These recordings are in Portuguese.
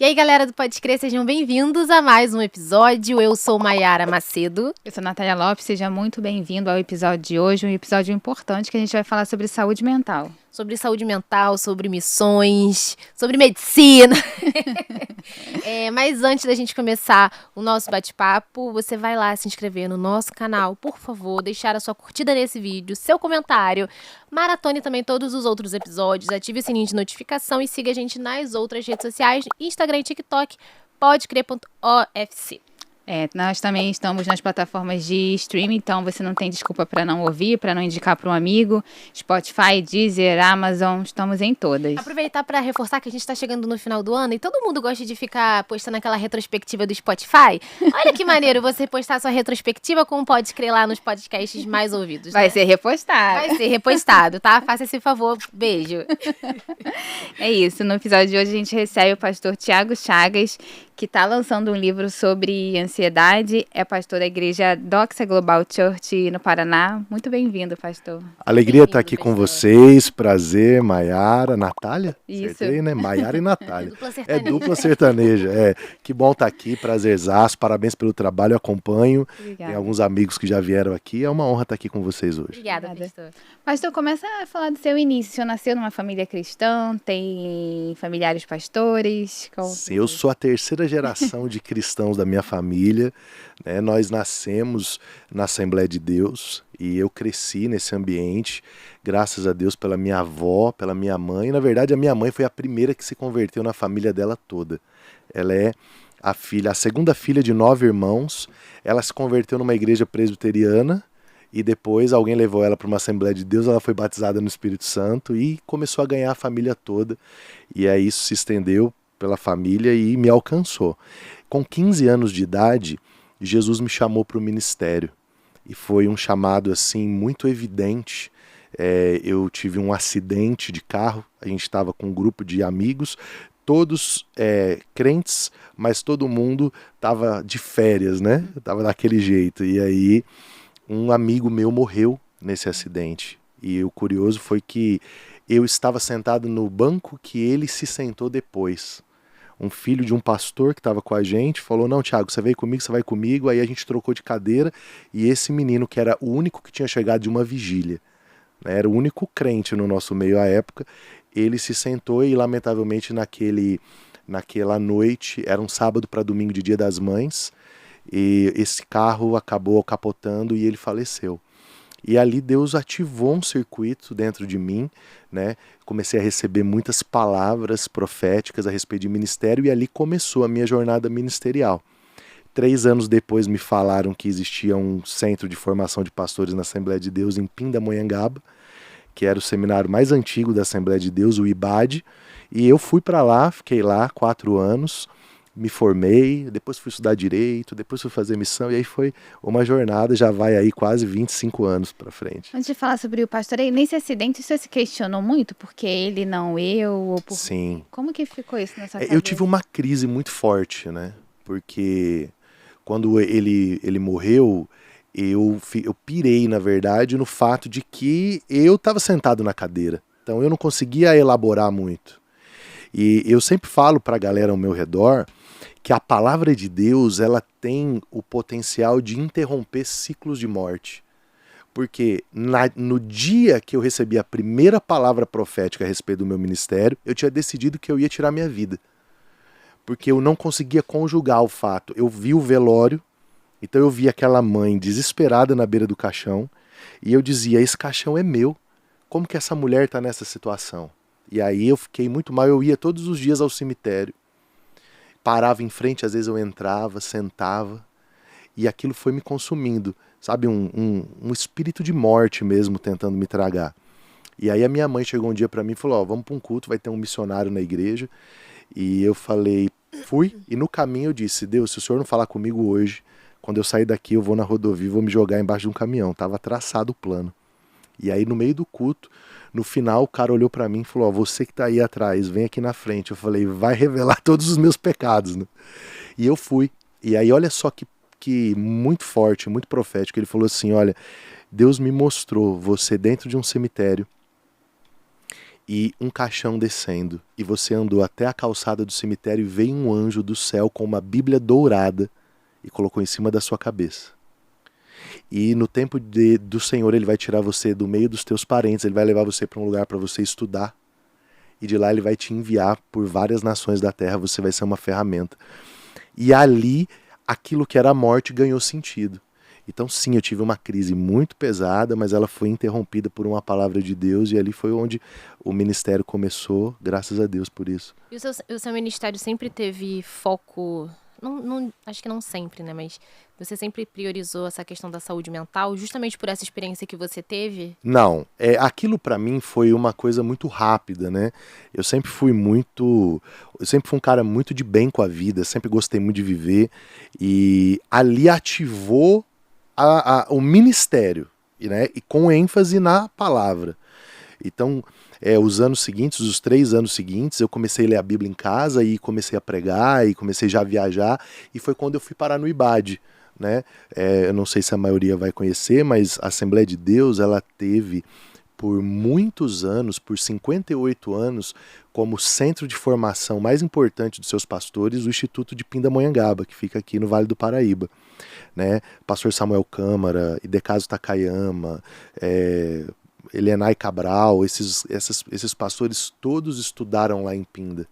aí, galera do Pode Crer, sejam bem-vindos a mais um episódio. Eu sou Maiara Macedo. Eu sou Natália Lopes, seja muito bem-vindo ao episódio de hoje, um episódio importante que a gente vai falar sobre saúde mental. Sobre saúde mental, sobre missões, sobre medicina. Mas antes da gente começar o nosso bate-papo, você vai lá se inscrever no nosso canal, por favor, deixar a sua curtida nesse vídeo, seu comentário, maratone também todos os outros episódios, ative o sininho de notificação e siga a gente nas outras redes sociais, Instagram e TikTok, podecrer.ofc. Nós também estamos nas plataformas de streaming, então você não tem desculpa para não ouvir, para não indicar para um amigo. Spotify, Deezer, Amazon, estamos em todas. Aproveitar para reforçar que a gente está chegando no final do ano e todo mundo gosta de ficar postando aquela retrospectiva do Spotify. Olha que maneiro você postar sua retrospectiva com o Pode Crer lá nos podcasts mais ouvidos. Vai ser repostado. Vai ser repostado, tá? Faça esse favor. Beijo. É isso, no episódio de hoje a gente recebe o pastor Tiago Chagas, que está lançando um livro sobre ansiedade, é pastor da igreja Doxa Global Church no Paraná. Muito bem-vindo, pastor. Alegria estar aqui com vocês, prazer, Maiara, Natália? Isso. Acertei, né? Maiara e Natália. Dupla sertaneja. É dupla sertaneja, Que bom estar aqui, prazerzaço, parabéns pelo trabalho, eu acompanho. Obrigada. Tem alguns amigos que já vieram aqui, é uma honra estar aqui com vocês hoje. Obrigada, pastor. Pastor, começa a falar do seu início. O senhor nasceu numa família cristã, tem familiares pastores? Sim, eu sou a terceira geração de cristãos da minha família, né? Nós nascemos na Assembleia de Deus e eu cresci nesse ambiente, graças a Deus pela minha avó, pela minha mãe. Na verdade, a minha mãe foi a primeira que se converteu na família dela toda. Ela é a segunda filha de 9 irmãos. Ela se converteu numa igreja presbiteriana e depois alguém levou ela para uma Assembleia de Deus, ela foi batizada no Espírito Santo e começou a ganhar a família toda. E aí isso se estendeu pela família e me alcançou. Com 15 anos de idade, Jesus me chamou para o ministério. E foi um chamado assim muito evidente. Eu tive um acidente de carro, a gente estava com um grupo de amigos, todos crentes, mas todo mundo estava de férias, né? Estava daquele jeito. E aí um amigo meu morreu nesse acidente. E o curioso foi que eu estava sentado no banco que ele se sentou depois. Um filho de um pastor que estava com a gente falou, não, Tiago, você veio comigo, você vai comigo. Aí a gente trocou de cadeira e esse menino, que era o único que tinha chegado de uma vigília, né, era o único crente no nosso meio à época, ele se sentou e lamentavelmente naquela noite, era um sábado para domingo de Dia das Mães, e esse carro acabou capotando e ele faleceu. E ali Deus ativou um circuito dentro de mim, né? Comecei a receber muitas palavras proféticas a respeito de ministério e ali começou a minha jornada ministerial. 3 anos depois me falaram que existia um centro de formação de pastores na Assembleia de Deus em Pindamonhangaba, que era o seminário mais antigo da Assembleia de Deus, o IBAD, e eu fui para lá, fiquei lá 4 anos, me formei, depois fui estudar direito, depois fui fazer missão, e aí foi uma jornada, já vai aí quase 25 anos para frente. Antes de falar sobre o pastor, nesse acidente você se questionou muito? Porque ele, não eu? Ou por... Sim. Como que ficou isso na sua cabeça? Eu tive uma crise muito forte, né? Porque quando ele morreu, eu pirei, na verdade, no fato de que eu estava sentado na cadeira. Então eu não conseguia elaborar muito. E eu sempre falo para a galera ao meu redor que a palavra de Deus, ela tem o potencial de interromper ciclos de morte. Porque no dia que eu recebi a primeira palavra profética a respeito do meu ministério, eu tinha decidido que eu ia tirar minha vida. Porque eu não conseguia conjugar o fato. Eu vi o velório, então eu vi aquela mãe desesperada na beira do caixão, e eu dizia, esse caixão é meu. Como que essa mulher está nessa situação? E aí eu fiquei muito mal, eu ia todos os dias ao cemitério. Parava em frente, às vezes eu entrava, sentava, e aquilo foi me consumindo, sabe, um espírito de morte mesmo tentando me tragar. E aí a minha mãe chegou um dia para mim e falou, vamos para um culto, vai ter um missionário na igreja. E eu falei, fui, e no caminho eu disse, Deus, se o senhor não falar comigo hoje, quando eu sair daqui eu vou na rodovia, vou me jogar embaixo de um caminhão. Tava traçado o plano. E aí no meio do culto, no final o cara olhou para mim e falou, você que tá aí atrás, vem aqui na frente. Eu falei, vai revelar todos os meus pecados, né? E eu fui. E aí olha só que muito forte, muito profético. Ele falou assim, olha, Deus me mostrou você dentro de um cemitério e um caixão descendo, e você andou até a calçada do cemitério e veio um anjo do céu com uma Bíblia dourada e colocou em cima da sua cabeça. E no tempo do Senhor ele vai tirar você do meio dos teus parentes, ele vai levar você para um lugar para você estudar, e de lá ele vai te enviar por várias nações da terra, você vai ser uma ferramenta. E ali, aquilo que era a morte ganhou sentido. Então sim, eu tive uma crise muito pesada, mas ela foi interrompida por uma palavra de Deus, e ali foi onde o ministério começou, graças a Deus por isso. E o seu ministério sempre teve foco, acho que não sempre, né? Mas você sempre priorizou essa questão da saúde mental, justamente por essa experiência que você teve? Não, aquilo para mim foi uma coisa muito rápida, né? Eu sempre fui um cara muito de bem com a vida, sempre gostei muito de viver, e ali ativou o ministério, né? E com ênfase na palavra. Então, os 3 anos seguintes, eu comecei a ler a Bíblia em casa e comecei a pregar e comecei já a viajar, e foi quando eu fui parar no IBAD, né? Eu não sei se a maioria vai conhecer, mas a Assembleia de Deus, ela teve por muitos anos, por 58 anos, como centro de formação mais importante dos seus pastores, o Instituto de Pindamonhangaba, que fica aqui no Vale do Paraíba, né? Pastor Samuel Câmara, Idecaso Takayama, Elenay Cabral, esses pastores todos estudaram lá em Pinda.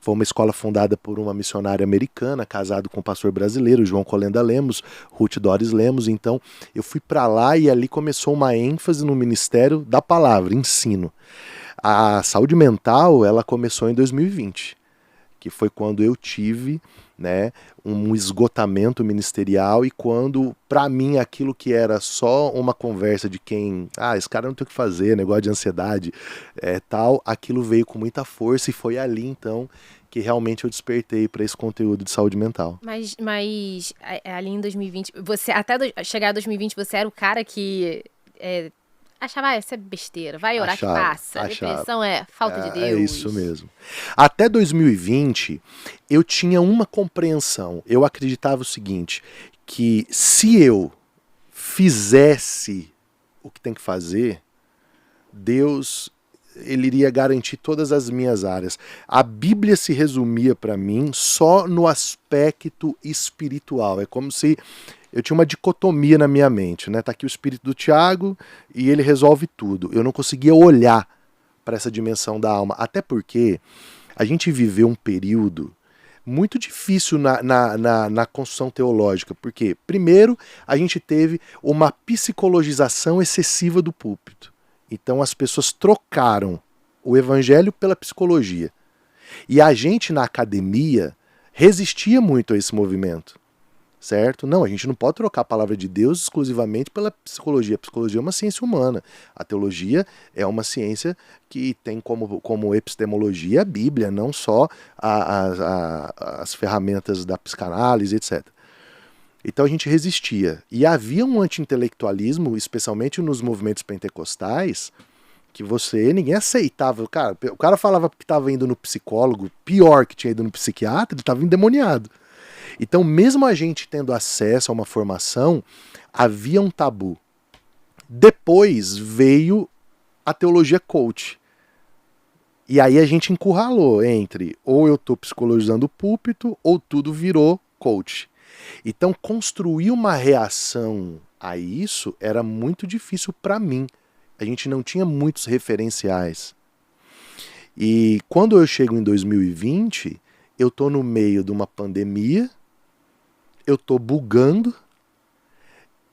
Foi uma escola fundada por uma missionária americana, casado com um pastor brasileiro, João Colenda Lemos, Ruth Doris Lemos. Então eu fui para lá e ali começou uma ênfase no ministério da palavra, ensino. A saúde mental, ela começou em 2020, que foi quando eu tive, né, um esgotamento ministerial, e quando, para mim, aquilo que era só uma conversa de quem, esse cara não tem o que fazer, negócio de ansiedade, tal, aquilo veio com muita força, e foi ali, então, que realmente eu despertei para esse conteúdo de saúde mental. Mas ali em 2020, você, chegar a 2020, você era o cara que achava, isso é besteira, vai orar que passa. Depressão é falta de Deus. É isso mesmo. Até 2020, eu tinha uma compreensão. Eu acreditava o seguinte, que se eu fizesse o que tem que fazer, Deus, ele iria garantir todas as minhas áreas. A Bíblia se resumia para mim só no aspecto espiritual. É como se eu tinha uma dicotomia na minha mente, né? Tá aqui o espírito do Tiago e ele resolve tudo. Eu não conseguia olhar para essa dimensão da alma, até porque a gente viveu um período muito difícil na construção teológica, porque, primeiro, a gente teve uma psicologização excessiva do púlpito. Então as pessoas trocaram o evangelho pela psicologia. E a gente na academia resistia muito a esse movimento. Certo? Não, a gente não pode trocar a palavra de Deus exclusivamente pela psicologia. A psicologia é uma ciência humana. A teologia é uma ciência que tem como epistemologia a Bíblia, não só as ferramentas da psicanálise, etc. Então a gente resistia. E havia um anti-intelectualismo, especialmente nos movimentos pentecostais, que ninguém aceitava. O cara falava que estava indo no psicólogo, pior que tinha ido no psiquiatra, ele estava endemoniado. Então, mesmo a gente tendo acesso a uma formação, havia um tabu. Depois veio a teologia coach. E aí a gente encurralou entre ou eu estou psicologizando o púlpito ou tudo virou coach. Então, construir uma reação a isso era muito difícil para mim. A gente não tinha muitos referenciais. E quando eu chego em 2020, eu estou no meio de uma pandemia, eu estou bugando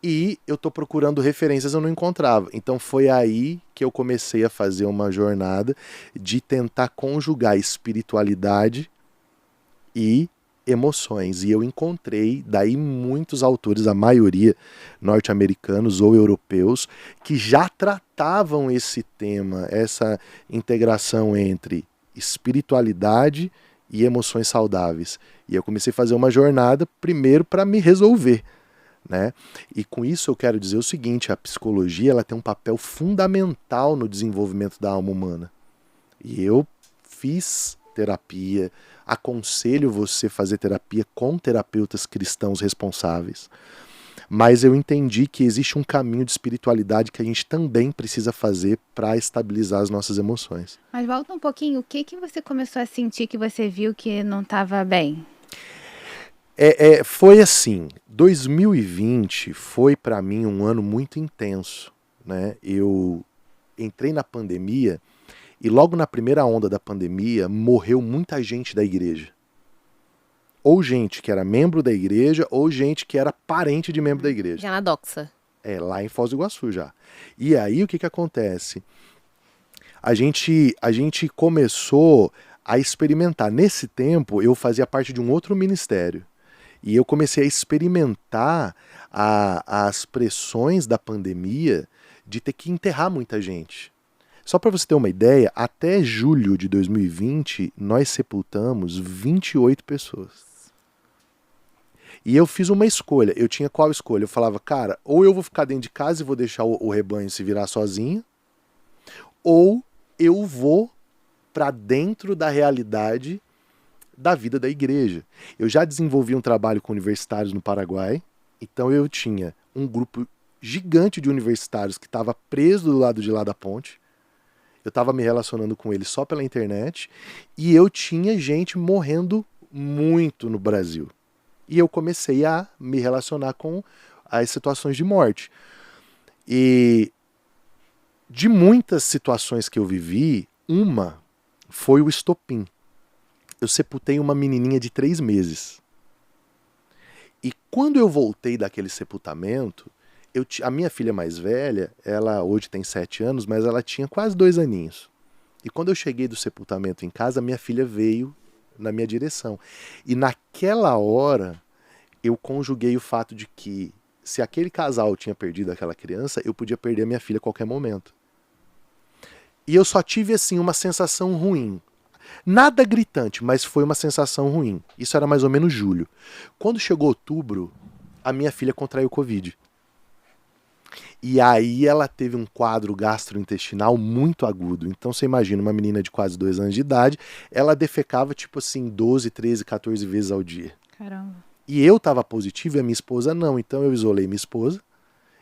e eu estou procurando referências, eu não encontrava. Então foi aí que eu comecei a fazer uma jornada de tentar conjugar espiritualidade e emoções. E eu encontrei daí muitos autores, a maioria norte-americanos ou europeus, que já tratavam esse tema, essa integração entre espiritualidade e emoções saudáveis. E eu comecei a fazer uma jornada primeiro para me resolver, né? E com isso eu quero dizer o seguinte, a psicologia ela tem um papel fundamental no desenvolvimento da alma humana. E eu fiz terapia, aconselho você a fazer terapia com terapeutas cristãos responsáveis. Mas eu entendi que existe um caminho de espiritualidade que a gente também precisa fazer para estabilizar as nossas emoções. Mas volta um pouquinho, o que você começou a sentir que você viu que não estava bem? Foi assim, 2020 foi para mim um ano muito intenso, né? Eu entrei na pandemia e logo na primeira onda da pandemia morreu muita gente da igreja. Ou gente que era membro da igreja, ou gente que era parente de membro da igreja. Já na doxa. Lá em Foz do Iguaçu já. E aí o que acontece? A gente começou a experimentar. Nesse tempo eu fazia parte de um outro ministério. E eu comecei a experimentar as pressões da pandemia de ter que enterrar muita gente. Só para você ter uma ideia, até julho de 2020, nós sepultamos 28 pessoas. E eu fiz uma escolha. Eu tinha qual escolha? Eu falava, cara, ou eu vou ficar dentro de casa e vou deixar o rebanho se virar sozinho, ou eu vou para dentro da realidade da vida da igreja. Eu já desenvolvi um trabalho com universitários no Paraguai, então eu tinha um grupo gigante de universitários que estava preso do lado de lá da ponte. Eu estava me relacionando com eles só pela internet e eu tinha gente morrendo muito no Brasil. E eu comecei a me relacionar com as situações de morte. E de muitas situações que eu vivi, uma foi o estopim. Eu sepultei uma menininha de 3 meses. E quando eu voltei daquele sepultamento, a minha filha mais velha, ela hoje tem 7 anos, mas ela tinha quase 2 aninhos. E quando eu cheguei do sepultamento em casa, minha filha veio na minha direção. E naquela hora, eu conjuguei o fato de que se aquele casal tinha perdido aquela criança, eu podia perder a minha filha a qualquer momento. E eu só tive, assim, uma sensação ruim. Nada gritante, mas foi uma sensação ruim. Isso era mais ou menos julho. Quando chegou outubro, a minha filha contraiu Covid. E aí ela teve um quadro gastrointestinal muito agudo. Então você imagina uma menina de quase 2 anos de idade, ela defecava tipo assim 12, 13, 14 vezes ao dia. Caramba. E eu tava positivo e a minha esposa não. Então eu isolei minha esposa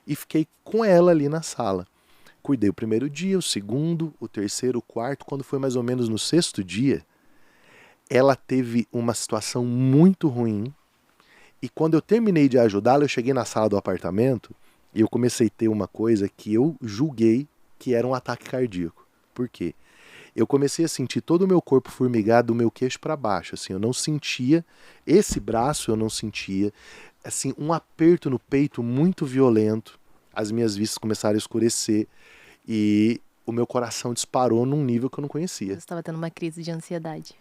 e fiquei com ela ali na sala. Cuidei o primeiro dia, o segundo, o terceiro, o quarto. Quando foi mais ou menos no 6º dia, ela teve uma situação muito ruim. E quando eu terminei de ajudá-la, eu cheguei na sala do apartamento e eu comecei a ter uma coisa que eu julguei que era um ataque cardíaco. Por quê? Eu comecei a sentir todo o meu corpo formigar do meu queixo para baixo. Assim, eu não sentia esse braço, eu não sentia. Assim, um aperto no peito muito violento. As minhas vistas começaram a escurecer e o meu coração disparou num nível que eu não conhecia. Você estava tendo uma crise de ansiedade.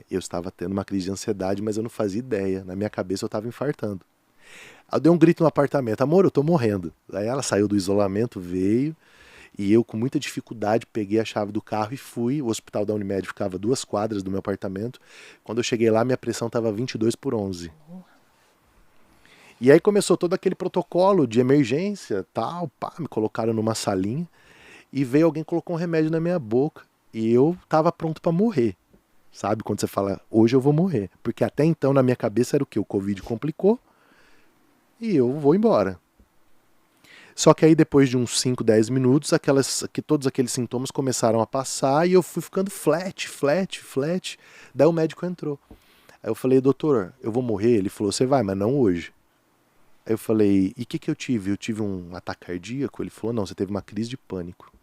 Eu estava tendo uma crise de ansiedade, mas eu não fazia ideia. Na minha cabeça eu estava infartando. Eu dei um grito no apartamento, amor, eu tô morrendo. Aí ela saiu do isolamento, veio, e eu com muita dificuldade peguei a chave do carro e fui. O hospital da Unimed ficava 2 quadras do meu apartamento. Quando eu cheguei lá, minha pressão estava 22/11. E aí começou todo aquele protocolo de emergência, tal, pá, me colocaram numa salinha e veio alguém, colocou um remédio na minha boca e eu tava pronto para morrer. Sabe, quando você fala, hoje eu vou morrer. Porque até então na minha cabeça era o quê? O Covid complicou e eu vou embora. Só que aí depois de uns 5, 10 minutos, todos aqueles sintomas começaram a passar e eu fui ficando flat. Daí o médico entrou. Aí eu falei, doutor, eu vou morrer? Ele falou, você vai, mas não hoje. Aí eu falei, e o que eu tive? Eu tive um ataque cardíaco? Ele falou, não, você teve uma crise de pânico.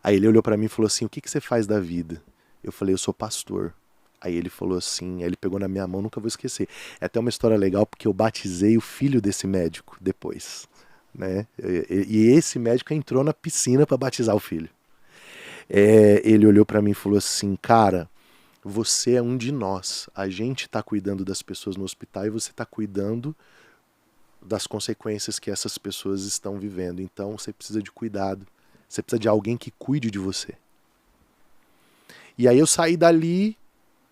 Aí ele olhou pra mim e falou assim, o que você faz da vida? Eu falei, eu sou pastor. Aí ele falou assim, aí ele pegou na minha mão, nunca vou esquecer. É até uma história legal, porque eu batizei o filho desse médico depois, né? E esse médico entrou na piscina para batizar o filho. Ele olhou pra mim e falou assim, cara, você é um de nós. A gente está cuidando das pessoas no hospital e você está cuidando das consequências que essas pessoas estão vivendo. Então você precisa de cuidado. Você precisa de alguém que cuide de você. E aí eu saí dali,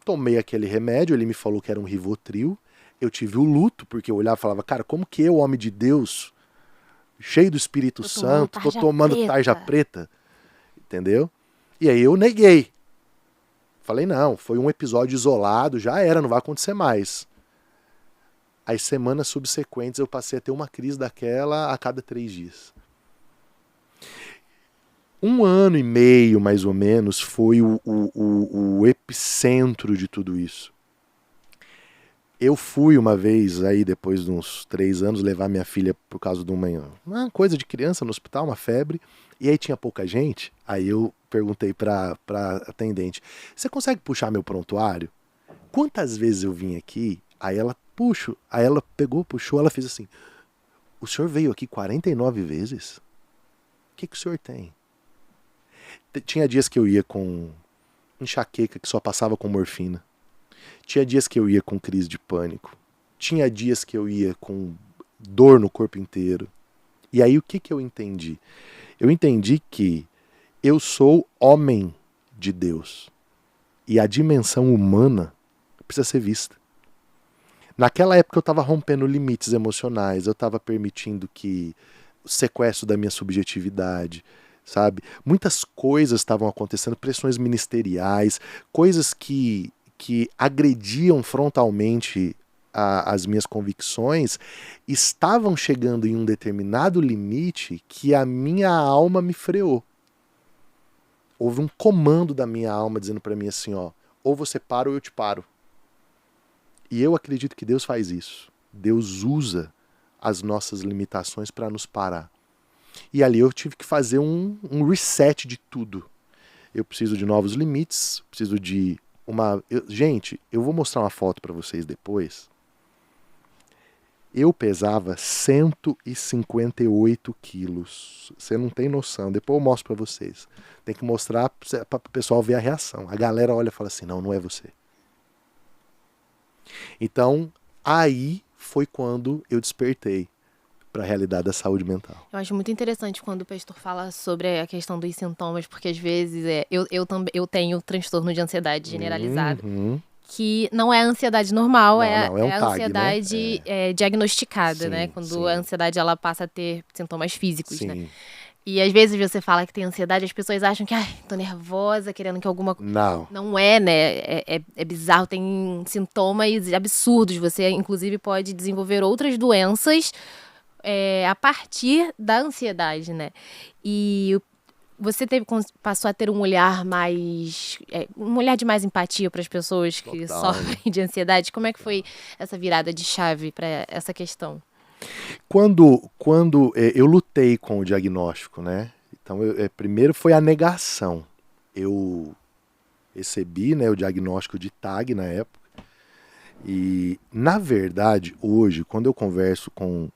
tomei aquele remédio, ele me falou que era um Rivotril. Eu tive o luto, porque eu olhava e falava, cara, como que eu, homem de Deus, cheio do Espírito Santo, tô tomando tarja preta? Entendeu? E aí eu neguei. Falei, não, foi um episódio isolado, já era, não vai acontecer mais. As semanas subsequentes eu passei a ter uma crise daquela a cada 3 dias. 1 ano e meio, mais ou menos, foi o epicentro de tudo isso. Eu fui uma vez, aí depois de uns 3 anos, levar minha filha por causa de uma coisa de criança no hospital, uma febre, e aí tinha pouca gente, aí eu perguntei pra atendente, você consegue puxar meu prontuário? Quantas vezes eu vim aqui? Aí ela, puxo, aí ela pegou, puxou, ela fez assim, o senhor veio aqui 49 vezes? O que o senhor tem? Tinha dias que eu ia com enxaqueca que só passava com morfina. Tinha dias que eu ia com crise de pânico. Tinha dias que eu ia com dor no corpo inteiro. E aí o que eu entendi? Eu entendi que eu sou homem de Deus. E a dimensão humana precisa ser vista. Naquela época eu estava rompendo limites emocionais, eu estava permitindo que o sequestro da minha subjetividade, sabe? Muitas coisas estavam acontecendo, pressões ministeriais, coisas que agrediam frontalmente as minhas convicções, estavam chegando em um determinado limite que a minha alma me freou. Houve um comando da minha alma dizendo para mim assim, ó, ou você para ou eu te paro. E eu acredito que Deus faz isso. Deus usa as nossas limitações para nos parar. E ali eu tive que fazer um reset de tudo. Eu preciso de novos limites, preciso de gente, eu vou mostrar uma foto para vocês depois. Eu pesava 158 quilos. Você não tem noção. Depois eu mostro para vocês. Tem que mostrar para o pessoal ver a reação. A galera olha e fala assim, não é você. Então, aí foi quando eu despertei para a realidade da saúde mental. Eu acho muito interessante quando o pastor fala sobre a questão dos sintomas, porque às vezes eu tenho transtorno de ansiedade generalizado, que não é a ansiedade normal, Não, é um a TAG, ansiedade né? diagnosticada, Sim, né? Quando sim. a ansiedade ela passa a ter sintomas físicos, Sim. né? E às vezes você fala que tem ansiedade, as pessoas acham que, tô nervosa, querendo que alguma coisa... Não. Não é, né? É bizarro, tem sintomas absurdos. Você, inclusive, pode desenvolver outras doenças a partir da ansiedade, né? E você passou a ter um olhar mais... um olhar de mais empatia para as pessoas que Total, sofrem de ansiedade. Como é que foi essa virada de chave para essa questão? Quando eu lutei com o diagnóstico, né? Então, primeiro foi a negação. Eu recebi, né, o diagnóstico de TAG na época. E, na verdade, hoje, quando eu converso com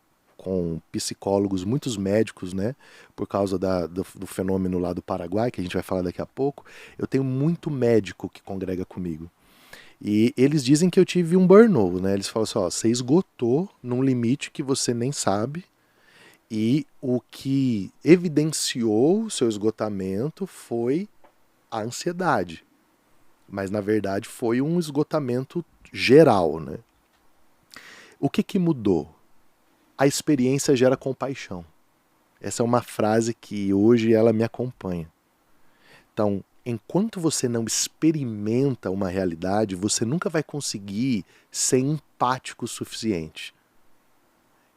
psicólogos, muitos médicos, né, por causa do fenômeno lá do Paraguai, que a gente vai falar daqui a pouco, eu tenho muito médico que congrega comigo. E eles dizem que eu tive um burnout, né? Eles falam assim, ó, você esgotou num limite que você nem sabe, e o que evidenciou o seu esgotamento foi a ansiedade. Mas, na verdade, foi um esgotamento geral, né? O que mudou? A experiência gera compaixão. Essa é uma frase que hoje ela me acompanha. Então, enquanto você não experimenta uma realidade, você nunca vai conseguir ser empático o suficiente.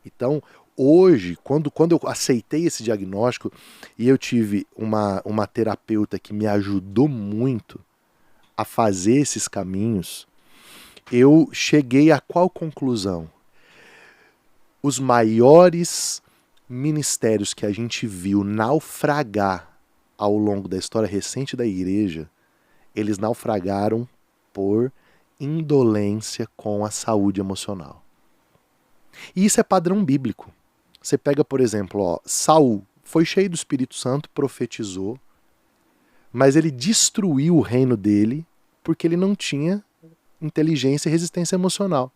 Então, hoje, quando eu aceitei esse diagnóstico e eu tive uma terapeuta que me ajudou muito a fazer esses caminhos, eu cheguei a qual conclusão? Os maiores ministérios que a gente viu naufragar ao longo da história recente da igreja, eles naufragaram por indolência com a saúde emocional. E isso é padrão bíblico. Você pega, por exemplo, Saul foi cheio do Espírito Santo, profetizou, mas ele destruiu o reino dele porque ele não tinha inteligência e resistência emocional.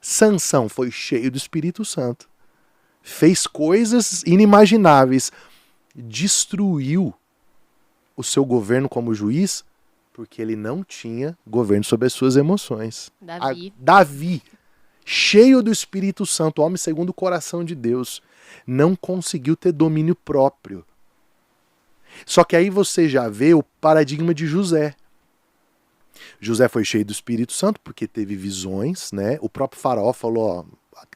Sansão foi cheio do Espírito Santo, fez coisas inimagináveis, destruiu o seu governo como juiz porque ele não tinha governo sobre as suas emoções. Davi, cheio do Espírito Santo, homem segundo o coração de Deus, não conseguiu ter domínio próprio. Só que aí você já vê o paradigma de José. José foi cheio do Espírito Santo porque teve visões, né? O próprio faraó falou, ó,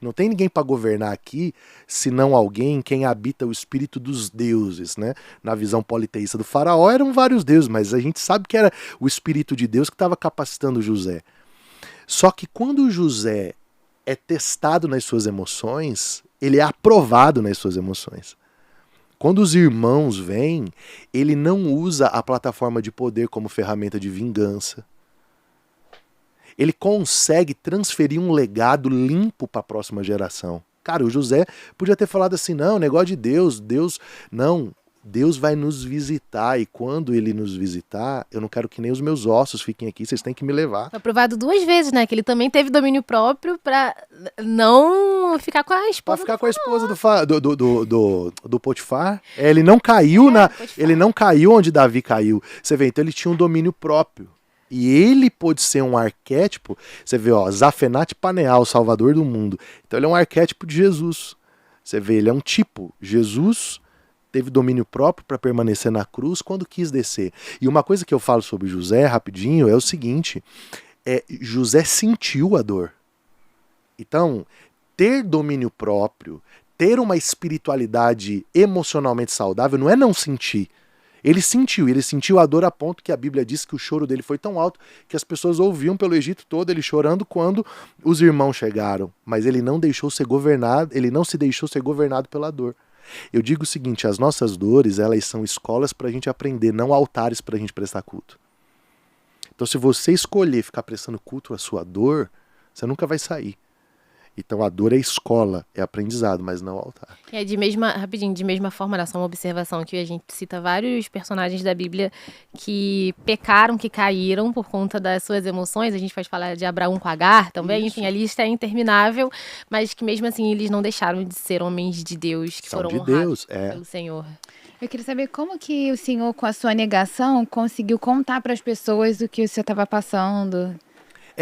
não tem ninguém para governar aqui, senão alguém em quem habita o espírito dos deuses, né? Na visão politeísta do faraó eram vários deuses, mas a gente sabe que era o espírito de Deus que estava capacitando José. Só que quando José é testado nas suas emoções, ele é aprovado nas suas emoções. Quando os irmãos vêm, ele não usa a plataforma de poder como ferramenta de vingança. Ele consegue transferir um legado limpo para a próxima geração. Cara, o José podia ter falado assim, não, negócio de Deus, não, Deus vai nos visitar e quando ele nos visitar, eu não quero que nem os meus ossos fiquem aqui, vocês têm que me levar. Foi provado 2 vezes, né? Que ele também teve domínio próprio pra não ficar com a esposa. Pra ficar com a esposa do Potifar. Ele não caiu ele não caiu onde Davi caiu. Você vê, então ele tinha um domínio próprio. E ele pôde ser um arquétipo, você vê, ó, Zafenate Paneal, o Salvador do mundo. Então ele é um arquétipo de Jesus. Você vê, ele é um tipo. Jesus teve domínio próprio para permanecer na cruz quando quis descer. E uma coisa que eu falo sobre José, rapidinho, é o seguinte, José sentiu a dor. Então, ter domínio próprio, ter uma espiritualidade emocionalmente saudável, não é não sentir. Ele sentiu a dor a ponto que a Bíblia diz que o choro dele foi tão alto que as pessoas ouviam pelo Egito todo ele chorando quando os irmãos chegaram. Mas ele não deixou ser governado, ele não se deixou ser governado pela dor. Eu digo o seguinte, as nossas dores, elas são escolas para a gente aprender, não altares para a gente prestar culto. Então se você escolher ficar prestando culto à sua dor, você nunca vai sair. Então a dor é escola, é aprendizado, mas não altar. É de mesma forma, era só uma observação que a gente cita vários personagens da Bíblia que pecaram, que caíram por conta das suas emoções. A gente pode falar de Abraão com Agar também, Isso. enfim, a lista é interminável, mas que mesmo assim eles não deixaram de ser homens de Deus, que São foram de honrados Deus, é. pelo Senhor. Eu queria saber como que o senhor, com a sua negação, conseguiu contar para as pessoas o que o senhor estava passando.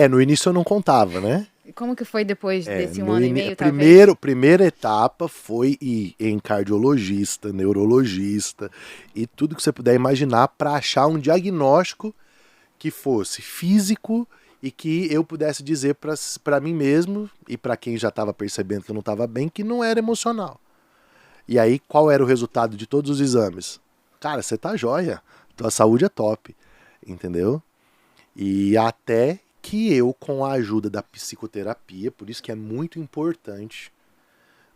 No início eu não contava, né? Como que foi depois desse No ano e meio, talvez? primeira etapa foi ir em cardiologista, neurologista e tudo que você puder imaginar para achar um diagnóstico que fosse físico e que eu pudesse dizer para mim mesmo e para quem já estava percebendo que eu não estava bem, que não era emocional. E aí, qual era o resultado de todos os exames? Cara, você tá jóia, tua saúde é top, entendeu? E até que eu, com a ajuda da psicoterapia, por isso que é muito importante,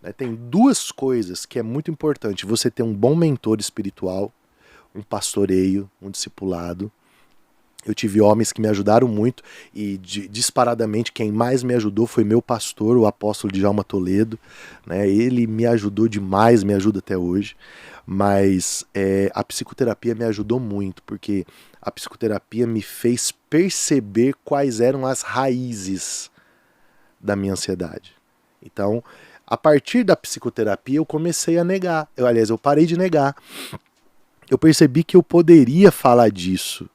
né, tem 2 coisas que é muito importante, você ter um bom mentor espiritual, um pastoreio, um discipulado. Eu tive homens que me ajudaram muito e disparadamente quem mais me ajudou foi meu pastor, o apóstolo Djalma Toledo, né? Ele me ajudou demais, me ajuda até hoje, mas a psicoterapia me ajudou muito, porque a psicoterapia me fez perceber quais eram as raízes da minha ansiedade. Então, a partir da psicoterapia eu comecei a negar, eu parei de negar, eu percebi que eu poderia falar disso.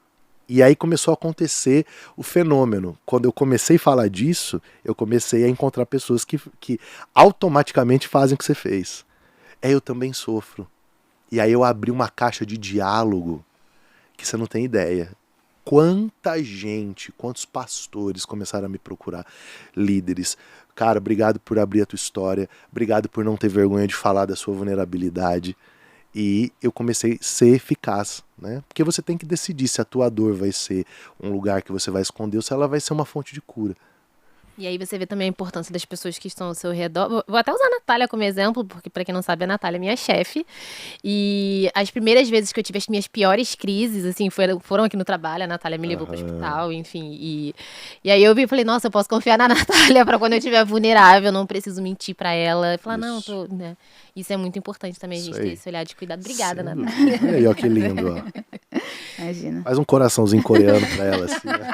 E aí começou a acontecer o fenômeno. Quando eu comecei a falar disso, eu comecei a encontrar pessoas que automaticamente fazem o que você fez. Eu também sofro. E aí eu abri uma caixa de diálogo que você não tem ideia. Quanta gente, quantos pastores começaram a me procurar, líderes. Cara, obrigado por abrir a tua história, obrigado por não ter vergonha de falar da sua vulnerabilidade. E eu comecei a ser eficaz, né? Porque você tem que decidir se a tua dor vai ser um lugar que você vai esconder ou se ela vai ser uma fonte de cura. E aí você vê também a importância das pessoas que estão ao seu redor. Vou até usar a Natália como exemplo, porque pra quem não sabe, a Natália é minha chefe. E as primeiras vezes que eu tive as minhas piores crises, assim, foram aqui no trabalho. A Natália me levou pro hospital, enfim. E aí eu vi e falei, nossa, eu posso confiar na Natália pra quando eu estiver vulnerável, eu não preciso mentir pra ela. E falar, não, tô, né? Isso é muito importante também, a gente ter esse olhar de cuidado. Obrigada, Natália. Olha aí, ó, que lindo, ó. Imagina. Faz um coraçãozinho coreano pra ela, assim, né?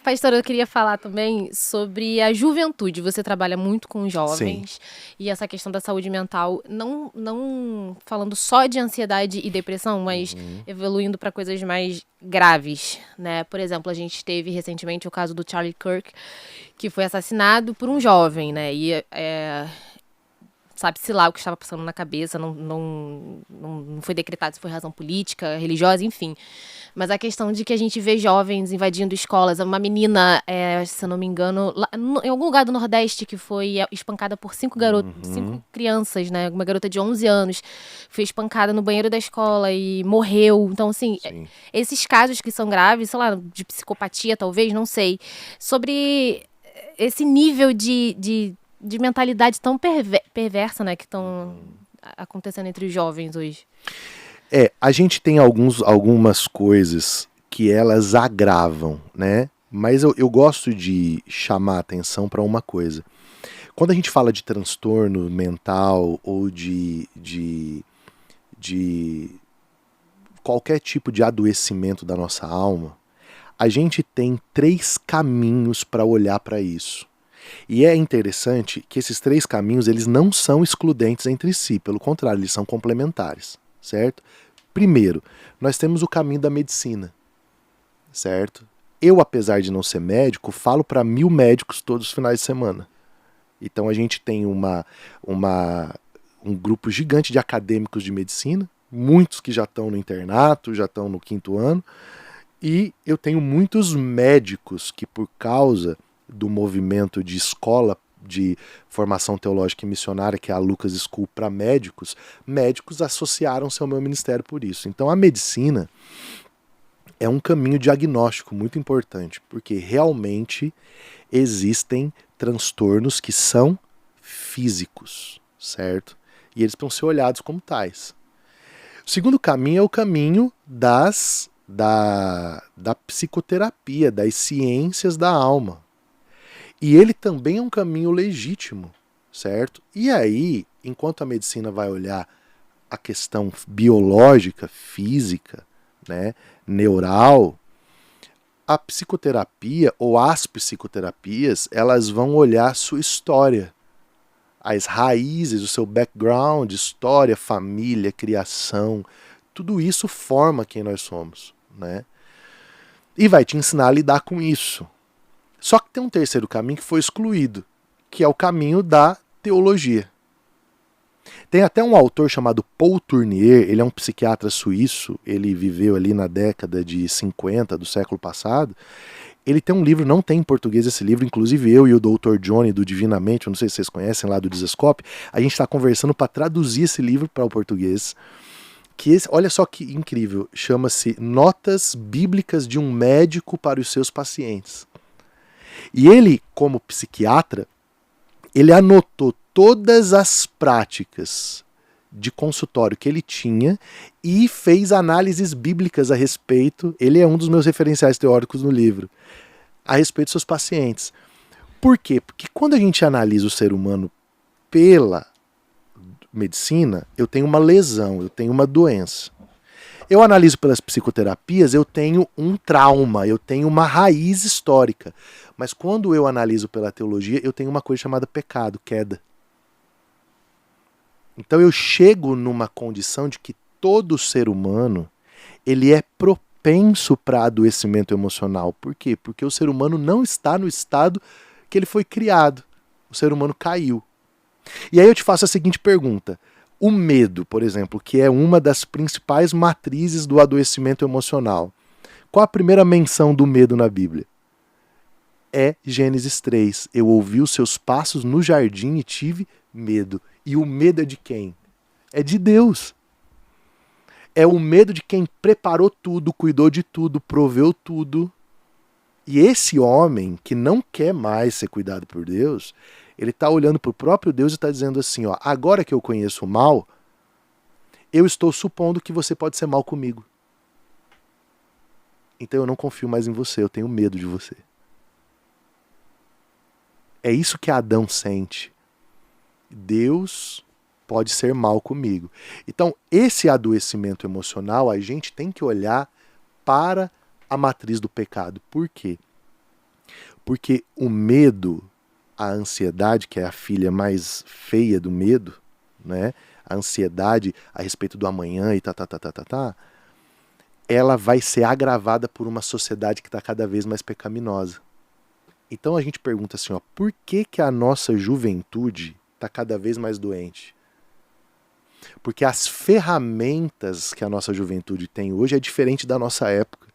Pastora, eu queria falar também sobre a juventude. Você trabalha muito com jovens. Sim. E essa questão da saúde mental, não falando só de ansiedade e depressão, mas evoluindo para coisas mais graves, né? Por exemplo, a gente teve recentemente o caso do Charlie Kirk, que foi assassinado por um jovem, né? E sabe-se lá o que estava passando na cabeça, não foi decretado se foi razão política, religiosa, enfim. Mas a questão de que a gente vê jovens invadindo escolas, uma menina, se eu não me engano, em algum lugar do Nordeste que foi espancada por 5 crianças, né? Uma garota de 11 anos foi espancada no banheiro da escola e morreu. Então, assim, esses casos que são graves, sei lá, de psicopatia talvez, não sei, sobre esse nível de mentalidade tão perversa, né, que estão acontecendo entre os jovens hoje. A gente tem algumas coisas que elas agravam, né? Mas eu gosto de chamar a atenção para uma coisa. Quando a gente fala de transtorno mental ou de qualquer tipo de adoecimento da nossa alma, a gente tem 3 caminhos para olhar para isso. E é interessante que esses 3 caminhos eles não são excludentes entre si, pelo contrário, eles são complementares, certo? Primeiro, nós temos o caminho da medicina, certo? Eu, apesar de não ser médico, falo para 1000 médicos todos os finais de semana. Então a gente tem um grupo gigante de acadêmicos de medicina, muitos que já estão no internato, já estão no 5º ano, e eu tenho muitos médicos que, por causa do movimento de escola de formação teológica e missionária, que é a Lucas School para médicos associaram-se ao meu ministério por isso. Então a medicina é um caminho diagnóstico muito importante, porque realmente existem transtornos que são físicos, certo? E eles vão ser olhados como tais. O segundo caminho é o caminho da psicoterapia, das ciências da alma. E ele também é um caminho legítimo, certo? E aí, enquanto a medicina vai olhar a questão biológica, física, né, neural, a psicoterapia ou as psicoterapias, elas vão olhar a sua história, as raízes, o seu background, história, família, criação, tudo isso forma quem nós somos, né? E vai te ensinar a lidar com isso. Só que tem um terceiro caminho que foi excluído, que é o caminho da teologia. Tem até um autor chamado Paul Tournier, ele é um psiquiatra suíço, ele viveu ali na década de 50 do século passado. Ele tem um livro, não tem em português esse livro, inclusive eu e o Dr. Johnny do Divinamente, eu não sei se vocês conhecem lá do Desescope, a gente está conversando para traduzir esse livro para o português. Olha só que incrível, chama-se Notas Bíblicas de um Médico para os Seus Pacientes. E ele, como psiquiatra, ele anotou todas as práticas de consultório que ele tinha e fez análises bíblicas a respeito. Ele é um dos meus referenciais teóricos no livro, a respeito dos seus pacientes. Por quê? Porque quando a gente analisa o ser humano pela medicina, eu tenho uma lesão, eu tenho uma doença. Eu analiso pelas psicoterapias, eu tenho um trauma, eu tenho uma raiz histórica. Mas quando eu analiso pela teologia, eu tenho uma coisa chamada pecado, queda. Então eu chego numa condição de que todo ser humano ele é propenso para adoecimento emocional. Por quê? Porque o ser humano não está no estado que ele foi criado. O ser humano caiu. E aí eu te faço a seguinte pergunta. O medo, por exemplo, que é uma das principais matrizes do adoecimento emocional. Qual a primeira menção do medo na Bíblia? É Gênesis 3. Eu ouvi os seus passos no jardim e tive medo. E o medo é de quem? É de Deus. É o medo de quem preparou tudo, cuidou de tudo, proveu tudo. E esse homem que não quer mais ser cuidado por Deus, ele está olhando para o próprio Deus e está dizendo assim, ó, agora que eu conheço o mal, eu estou supondo que você pode ser mal comigo. Então eu não confio mais em você, eu tenho medo de você. É isso que Adão sente. Deus pode ser mal comigo. Então, esse adoecimento emocional, a gente tem que olhar para a matriz do pecado. Por quê? Porque o medo, a ansiedade, que é a filha mais feia do medo, né? A ansiedade a respeito do amanhã e ela vai ser agravada por uma sociedade que está cada vez mais pecaminosa. Então a gente pergunta assim, ó, por que a nossa juventude está cada vez mais doente. Porque as ferramentas que a nossa juventude tem hoje é diferente da nossa época.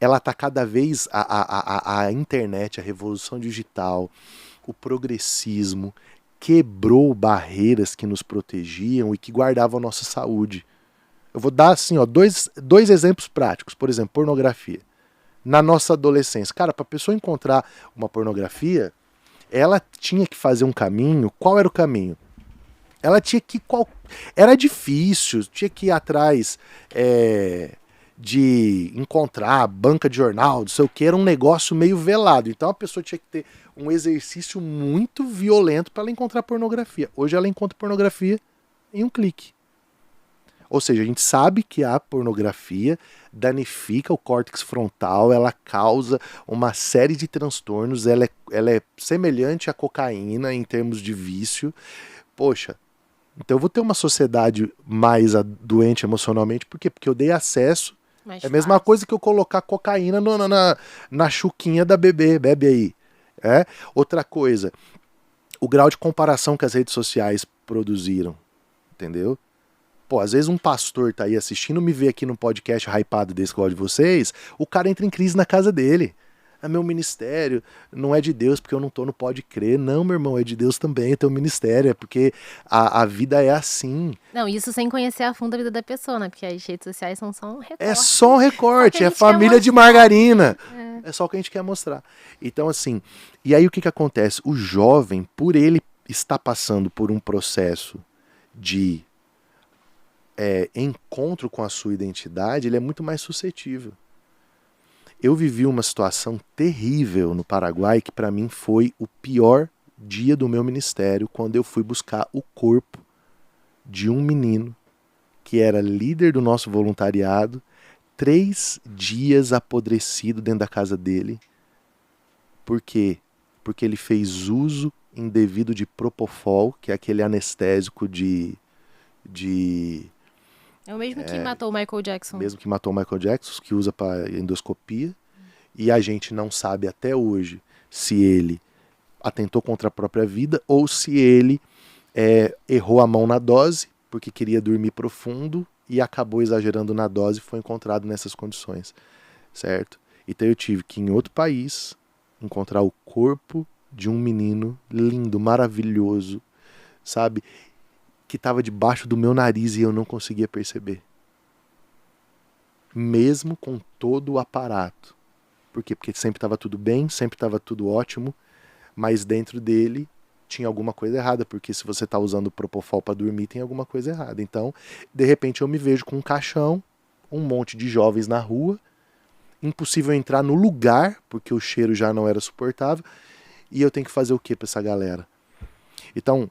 Ela está cada vez... A internet, a revolução digital, o progressismo quebrou barreiras que nos protegiam e que guardavam a nossa saúde. Eu vou dar assim, ó, dois exemplos práticos. Por exemplo, pornografia. Na nossa adolescência, cara, para a pessoa encontrar uma pornografia, ela tinha que fazer um caminho. Qual era o caminho? Ela tinha que... Era difícil, tinha que ir atrás de encontrar banca de jornal, não sei o que, era um negócio meio velado. Então a pessoa tinha que ter um exercício muito violento para ela encontrar pornografia. Hoje ela encontra pornografia em um clique. Ou seja, a gente sabe que a pornografia danifica o córtex frontal, ela causa uma série de transtornos, ela é semelhante à cocaína em termos de vício. Poxa, então eu vou ter uma sociedade mais doente emocionalmente, por quê? Porque eu dei acesso. Mais É a mesma fácil. coisa que eu colocar cocaína na chuquinha da bebê, bebe aí. Outra coisa, o grau de comparação que as redes sociais produziram, entendeu? Pô, às vezes um pastor tá aí assistindo, me vê aqui no podcast hypado desse igual de vocês, o cara entra em crise na casa dele. Meu ministério não é de Deus porque eu não tô no Pode Crer. Não, meu irmão, é de Deus também, é teu ministério, é porque a vida é assim. Não, isso sem conhecer a fundo a vida da pessoa, né? Porque as redes sociais são só um recorte. É só um recorte, Só que a é gente família quer de mostrar. margarina. É só o que a gente quer mostrar. Então, assim, e aí o que acontece? O jovem, por ele estar passando por um processo de encontro com a sua identidade, ele é muito mais suscetível. Eu vivi uma situação terrível no Paraguai que para mim foi o pior dia do meu ministério, quando eu fui buscar o corpo de um menino que era líder do nosso voluntariado, 3 dias apodrecido dentro da casa dele. Por quê? Porque ele fez uso indevido de Propofol, que é aquele anestésico É o mesmo que matou o Michael Jackson. mesmo que matou o Michael Jackson, que usa para endoscopia, e a gente não sabe até hoje se ele atentou contra a própria vida ou se ele errou a mão na dose, porque queria dormir profundo e acabou exagerando na dose e foi encontrado nessas condições, certo? Então eu tive que, em outro país, encontrar o corpo de um menino lindo, maravilhoso, sabe? Que estava debaixo do meu nariz e eu não conseguia perceber. Mesmo com todo o aparato. Por quê? Porque sempre estava tudo bem, sempre estava tudo ótimo, mas dentro dele tinha alguma coisa errada, porque se você está usando Propofol para dormir, tem alguma coisa errada. Então, de repente eu me vejo com um caixão, um monte de jovens na rua, impossível entrar no lugar, porque o cheiro já não era suportável, e eu tenho que fazer o que para essa galera? Então,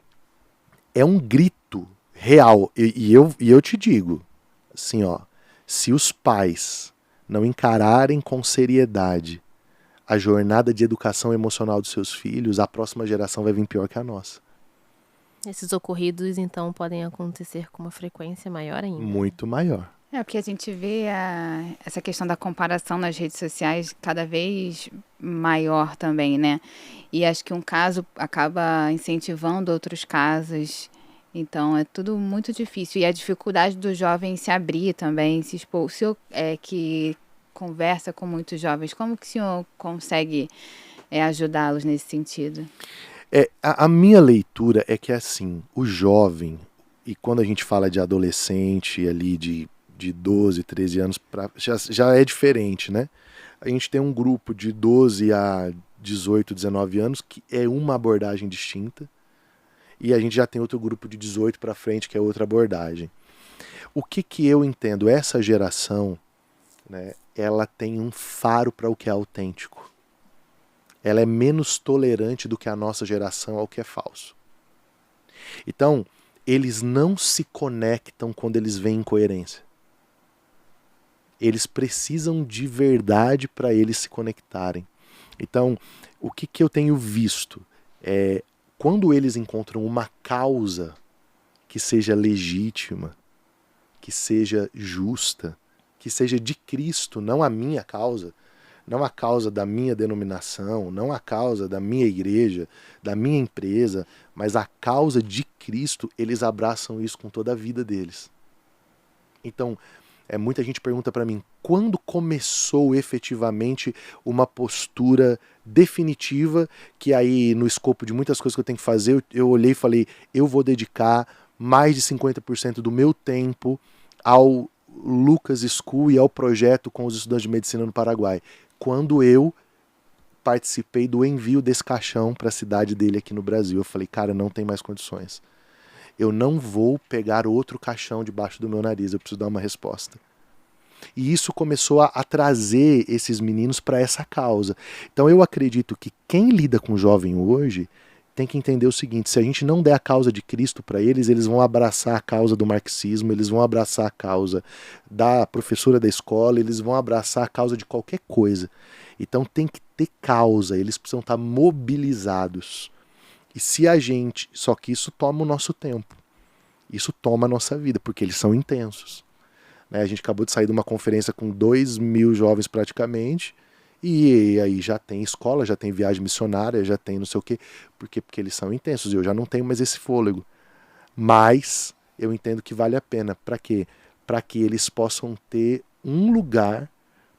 é um grito real, e eu te digo, assim, ó, se os pais não encararem com seriedade a jornada de educação emocional dos seus filhos, a próxima geração vai vir pior que a nossa. Esses ocorridos, então, podem acontecer com uma frequência maior ainda. Muito maior. Porque a gente vê essa questão da comparação nas redes sociais cada vez maior também, né? E acho que um caso acaba incentivando outros casos. Então, é tudo muito difícil. E a dificuldade do jovem se abrir também, se expor. O senhor que conversa com muitos jovens, como que o senhor consegue ajudá-los nesse sentido? A minha leitura é que, assim, o jovem, e quando a gente fala de adolescente ali de 12, 13 anos, já é diferente, né? A gente tem um grupo de 12 a 18, 19 anos, que é uma abordagem distinta, e a gente já tem outro grupo de 18 para frente, que é outra abordagem. O que eu entendo? Essa geração, né, ela tem um faro para o que é autêntico. Ela é menos tolerante do que a nossa geração ao que é falso. Então, eles não se conectam quando eles veem incoerência. Eles precisam de verdade para eles se conectarem. Então, o que eu tenho visto é quando eles encontram uma causa que seja legítima, que seja justa, que seja de Cristo, não a minha causa. não a causa da minha denominação, não a causa da minha igreja, da minha empresa, mas a causa de Cristo, eles abraçam isso com toda a vida deles. Então, muita gente pergunta para mim, quando começou efetivamente uma postura definitiva, que aí no escopo de muitas coisas que eu tenho que fazer, eu olhei e falei, eu vou dedicar mais de 50% do meu tempo ao Lucas School e ao projeto com os estudantes de medicina no Paraguai. Quando eu participei do envio desse caixão para a cidade dele aqui no Brasil, eu falei, cara, não tem mais condições. Eu não vou pegar outro caixão debaixo do meu nariz, eu preciso dar uma resposta. E isso começou a trazer esses meninos para essa causa. Então eu acredito que quem lida com jovem hoje tem que entender o seguinte, se a gente não der a causa de Cristo para eles, eles vão abraçar a causa do marxismo, eles vão abraçar a causa da professora da escola, eles vão abraçar a causa de qualquer coisa. Então tem que ter causa, eles precisam estar mobilizados. E se a gente... Só que isso toma o nosso tempo. Isso toma a nossa vida, porque eles são intensos. A gente acabou de sair de uma conferência com 2.000 jovens praticamente, e aí já tem escola, já tem viagem missionária, já tem não sei o quê. Por quê? Porque eles são intensos, e eu já não tenho mais esse fôlego. Mas eu entendo que vale a pena. Para quê? Para que eles possam ter um lugar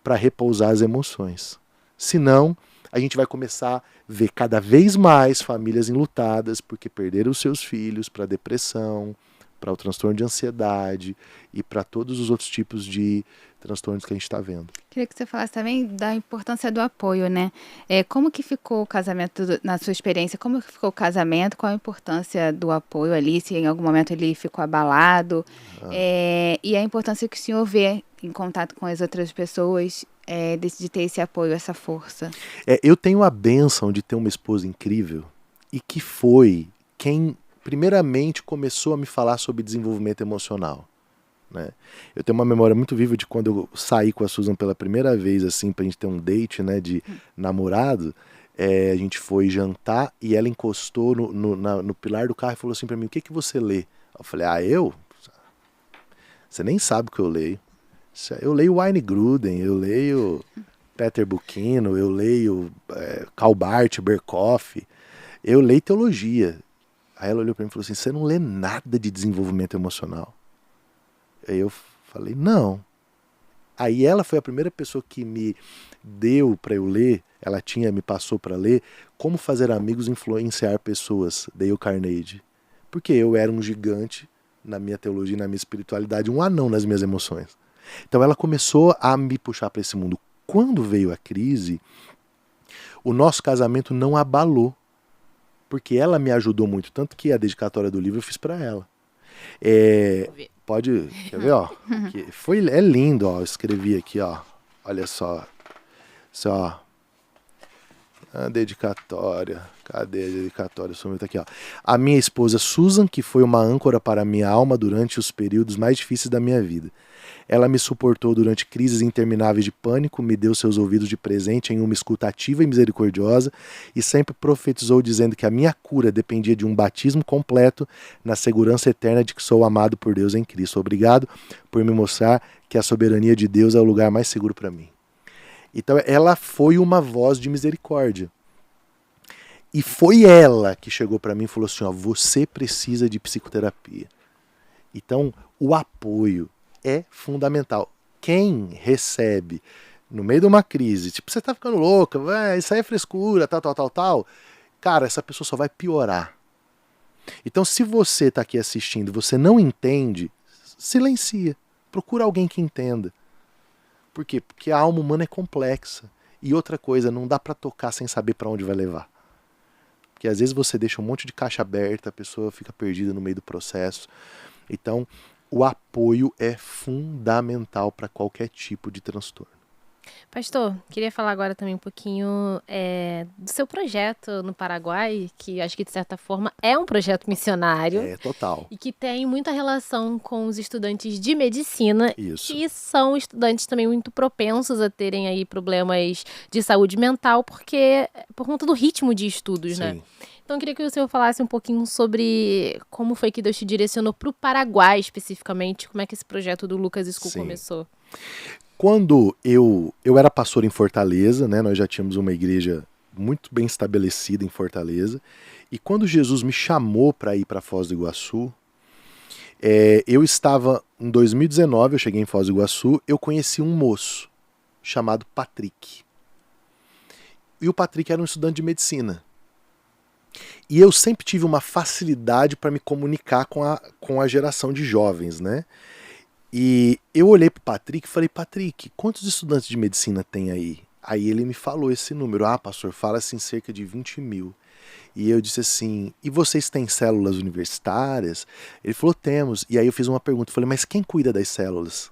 para repousar as emoções. Senão, a gente vai começar a ver cada vez mais famílias enlutadas porque perderam os seus filhos para depressão, para o transtorno de ansiedade e para todos os outros tipos de transtornos que a gente está vendo. Queria que você falasse também da importância do apoio, né? Como que ficou o casamento, na sua experiência, como que ficou o casamento, qual a importância do apoio ali, se em algum momento ele ficou abalado, e a importância que o senhor vê em contato com as outras pessoas, de ter esse apoio, essa força. Eu tenho a bênção de ter uma esposa incrível e que foi quem primeiramente começou a me falar sobre desenvolvimento emocional. Né? Eu tenho uma memória muito viva de quando eu saí com a Susan pela primeira vez, assim, pra gente ter um date, né, de namorado. A gente foi jantar e ela encostou no pilar do carro e falou assim pra mim, o que você lê? Eu falei, eu? Você nem sabe o que eu leio. Eu leio Wayne Gruden, eu leio Peter Buchino, eu leio Karl Barth, Berkoff, eu leio teologia. Aí ela olhou pra mim e falou assim, você não lê nada de desenvolvimento emocional? Aí eu falei, não. Aí ela foi a primeira pessoa que me deu para eu ler, ela me passou para ler, Como Fazer Amigos e Influenciar Pessoas, Dale Carnegie. Porque eu era um gigante na minha teologia, na minha espiritualidade, um anão nas minhas emoções. Então ela começou a me puxar para esse mundo. Quando veio a crise, o nosso casamento não abalou, porque ela me ajudou muito, tanto que a dedicatória do livro eu fiz para ela. Pode, quer ver, ó? É lindo, ó. Eu escrevi aqui, ó. Olha só. A dedicatória. Cadê a dedicatória? Tá aqui, ó. A minha esposa Susan, que foi uma âncora para a minha alma durante os períodos mais difíceis da minha vida. Ela me suportou durante crises intermináveis de pânico, me deu seus ouvidos de presente em uma escuta ativa e misericordiosa e sempre profetizou dizendo que a minha cura dependia de um batismo completo na segurança eterna de que sou amado por Deus em Cristo. Obrigado por me mostrar que a soberania de Deus é o lugar mais seguro para mim. Então ela foi uma voz de misericórdia. E foi ela que chegou para mim e falou assim, ó, você precisa de psicoterapia. Então o apoio é fundamental. Quem recebe no meio de uma crise, tipo, você tá ficando louca, isso aí é frescura, tal, cara, essa pessoa só vai piorar. Então, se você tá aqui assistindo, você não entende, silencia. Procura alguém que entenda. Por quê? Porque a alma humana é complexa. E outra coisa, não dá pra tocar sem saber pra onde vai levar. Porque às vezes você deixa um monte de caixa aberta, a pessoa fica perdida no meio do processo. Então, o apoio é fundamental para qualquer tipo de transtorno. Pastor, queria falar agora também um pouquinho do seu projeto no Paraguai, que acho que de certa forma é um projeto missionário. Total. E que tem muita relação com os estudantes de medicina. Isso. Que são estudantes também muito propensos a terem aí problemas de saúde mental, por conta do ritmo de estudos, Sim. né? Então, eu queria que o senhor falasse um pouquinho sobre como foi que Deus te direcionou para o Paraguai, especificamente. Como é que esse projeto do Lucas School começou? Quando eu era pastor em Fortaleza, né, nós já tínhamos uma igreja muito bem estabelecida em Fortaleza, e quando Jesus me chamou para ir para Foz do Iguaçu, eu estava, em 2019, eu cheguei em Foz do Iguaçu, eu conheci um moço chamado Patrick. E o Patrick era um estudante de medicina. E eu sempre tive uma facilidade para me comunicar com a geração de jovens, né? E eu olhei para o Patrick e falei, Patrick, quantos estudantes de medicina tem aí? Aí ele me falou esse número. Ah, pastor, fala assim, cerca de 20 mil. E eu disse assim, e vocês têm células universitárias? Ele falou, temos. E aí eu fiz uma pergunta, falei, mas quem cuida das células?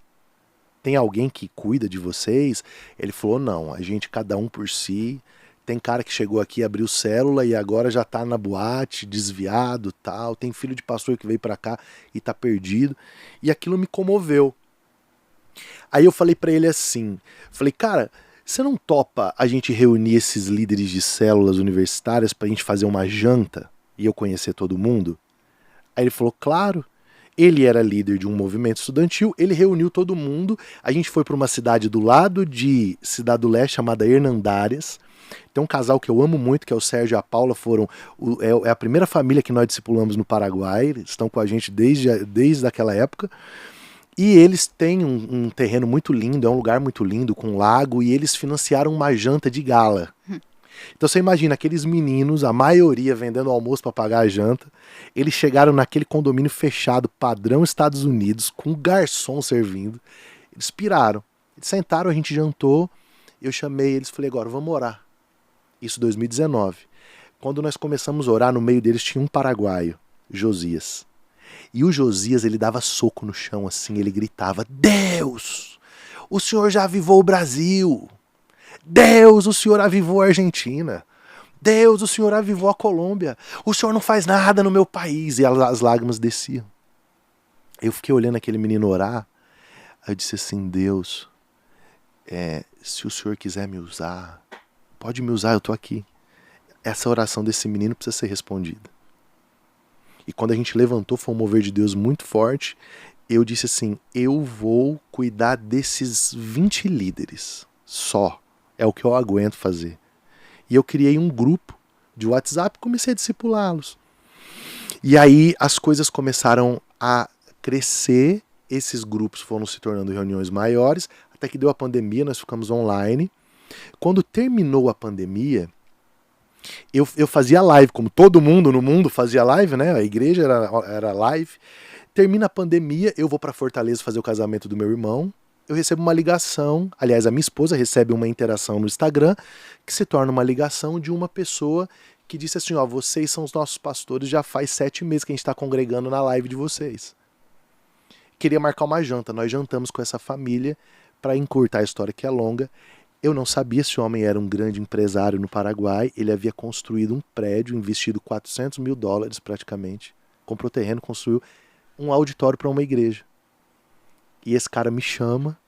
Tem alguém que cuida de vocês? Ele falou, não, a gente cada um por si. Tem cara que chegou aqui, abriu célula e agora já tá na boate, desviado, tal. Tem filho de pastor que veio para cá e tá perdido. E aquilo me comoveu. Aí eu falei para ele assim, falei, cara, você não topa a gente reunir esses líderes de células universitárias pra gente fazer uma janta e eu conhecer todo mundo? Aí ele falou, claro. Ele era líder de um movimento estudantil, ele reuniu todo mundo, a gente foi para uma cidade do lado de Cidade do Leste chamada Hernandárias. Tem um casal que eu amo muito, que é o Sérgio e a Paula, é a primeira família que nós discipulamos no Paraguai, eles estão com a gente desde aquela época. E eles têm um terreno muito lindo, é um lugar muito lindo, com um lago, e eles financiaram uma janta de gala. Então você imagina, aqueles meninos, a maioria vendendo almoço para pagar a janta, eles chegaram naquele condomínio fechado, padrão Estados Unidos, com um garçom servindo, eles piraram. Eles sentaram, a gente jantou, eu chamei eles, falei, agora vamos orar. Isso em 2019. Quando nós começamos a orar, no meio deles tinha um paraguaio, Josias. E o Josias, ele dava soco no chão assim, ele gritava, Deus, o Senhor já avivou o Brasil. Deus, o Senhor avivou a Argentina. Deus, o Senhor avivou a Colômbia. O Senhor não faz nada no meu país. E as lágrimas desciam. Eu fiquei olhando aquele menino orar. Aí eu disse assim, Deus, se o Senhor quiser me usar, pode me usar, eu tô aqui. Essa oração desse menino precisa ser respondida. E quando a gente levantou, foi um mover de Deus muito forte. Eu disse assim, eu vou cuidar desses 20 líderes. Só. É o que eu aguento fazer. E eu criei um grupo de WhatsApp e comecei a discipulá-los. E aí as coisas começaram a crescer, esses grupos foram se tornando reuniões maiores, até que deu a pandemia, nós ficamos online. Quando terminou a pandemia, eu fazia live, como todo mundo no mundo fazia live, né? A igreja era live. Termina a pandemia, eu vou para Fortaleza fazer o casamento do meu irmão. Eu recebo uma ligação, aliás, a minha esposa recebe uma interação no Instagram, que se torna uma ligação de uma pessoa que disse assim, ó, vocês são os nossos pastores, já faz 7 meses que a gente está congregando na live de vocês. Queria marcar uma janta, nós jantamos com essa família, para encurtar a história que é longa. Eu não sabia se o homem era um grande empresário no Paraguai, ele havia construído um prédio, investido $400 mil praticamente, comprou terreno, construiu um auditório para uma igreja. E esse cara me chama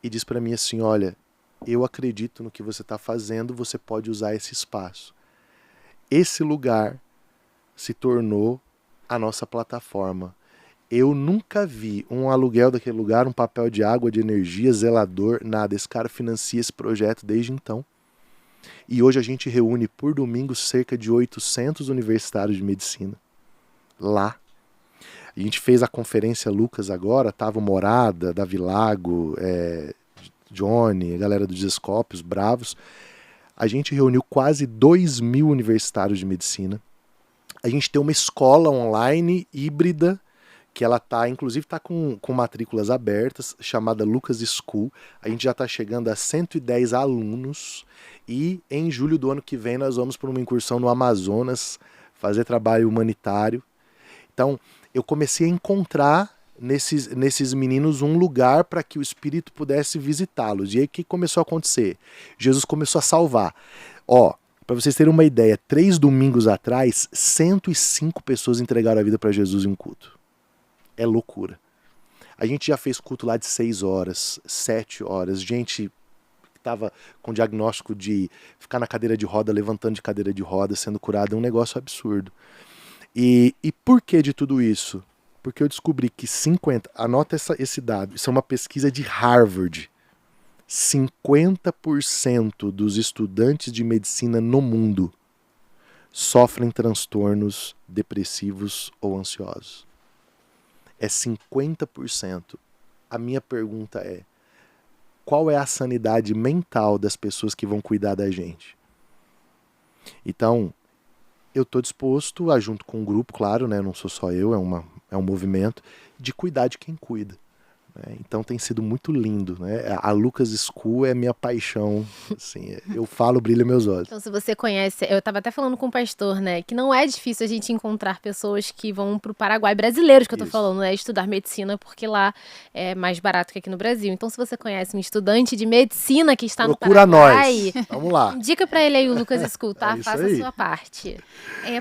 e diz para mim assim, olha, eu acredito no que você está fazendo, você pode usar esse espaço. Esse lugar se tornou a nossa plataforma. Eu nunca vi um aluguel daquele lugar, um papel de água, de energia, zelador, nada. Esse cara financia esse projeto desde então. E hoje a gente reúne por domingo cerca de 800 universitários de medicina. Lá. A gente fez a conferência Lucas agora, tava o Morada, Davi Lago, Johnny, a galera dos Escópios, Bravos. A gente reuniu quase 2.000 universitários de medicina. A gente tem uma escola online híbrida, que ela inclusive está com matrículas abertas, chamada Lucas School. A gente já está chegando a 110 alunos e em julho do ano que vem nós vamos para uma incursão no Amazonas, fazer trabalho humanitário. Então, eu comecei a encontrar nesses meninos um lugar para que o Espírito pudesse visitá-los. E aí o que começou a acontecer? Jesus começou a salvar. Para vocês terem uma ideia, 3 domingos atrás, 105 pessoas entregaram a vida para Jesus em um culto. É loucura. A gente já fez culto lá de 6 horas, 7 horas, gente que estava com diagnóstico de ficar na cadeira de roda, levantando de cadeira de roda, sendo curado, é um negócio absurdo. E por que de tudo isso? Porque eu descobri que anota esse dado, isso é uma pesquisa de Harvard, 50% dos estudantes de medicina no mundo sofrem transtornos depressivos ou ansiosos. É 50%. A minha pergunta é: qual é a sanidade mental das pessoas que vão cuidar da gente? Então, eu estou disposto a, junto com o grupo, claro, né, não sou só eu, é um movimento, de cuidar de quem cuida. Né? Então tem sido muito lindo. Né? A Lucas School é minha paixão. Assim, eu falo, brilha meus olhos. Então, se você conhece, eu estava até falando com o pastor, né, que não é difícil a gente encontrar pessoas que vão para o Paraguai, brasileiros que eu tô falando, né, estudar medicina, porque lá é mais barato que aqui no Brasil. Então, se você conhece um estudante de medicina que está Procura no Paraguai, nós. Vamos lá. Indica para ele aí o Lucas School, tá? É Faça a sua parte.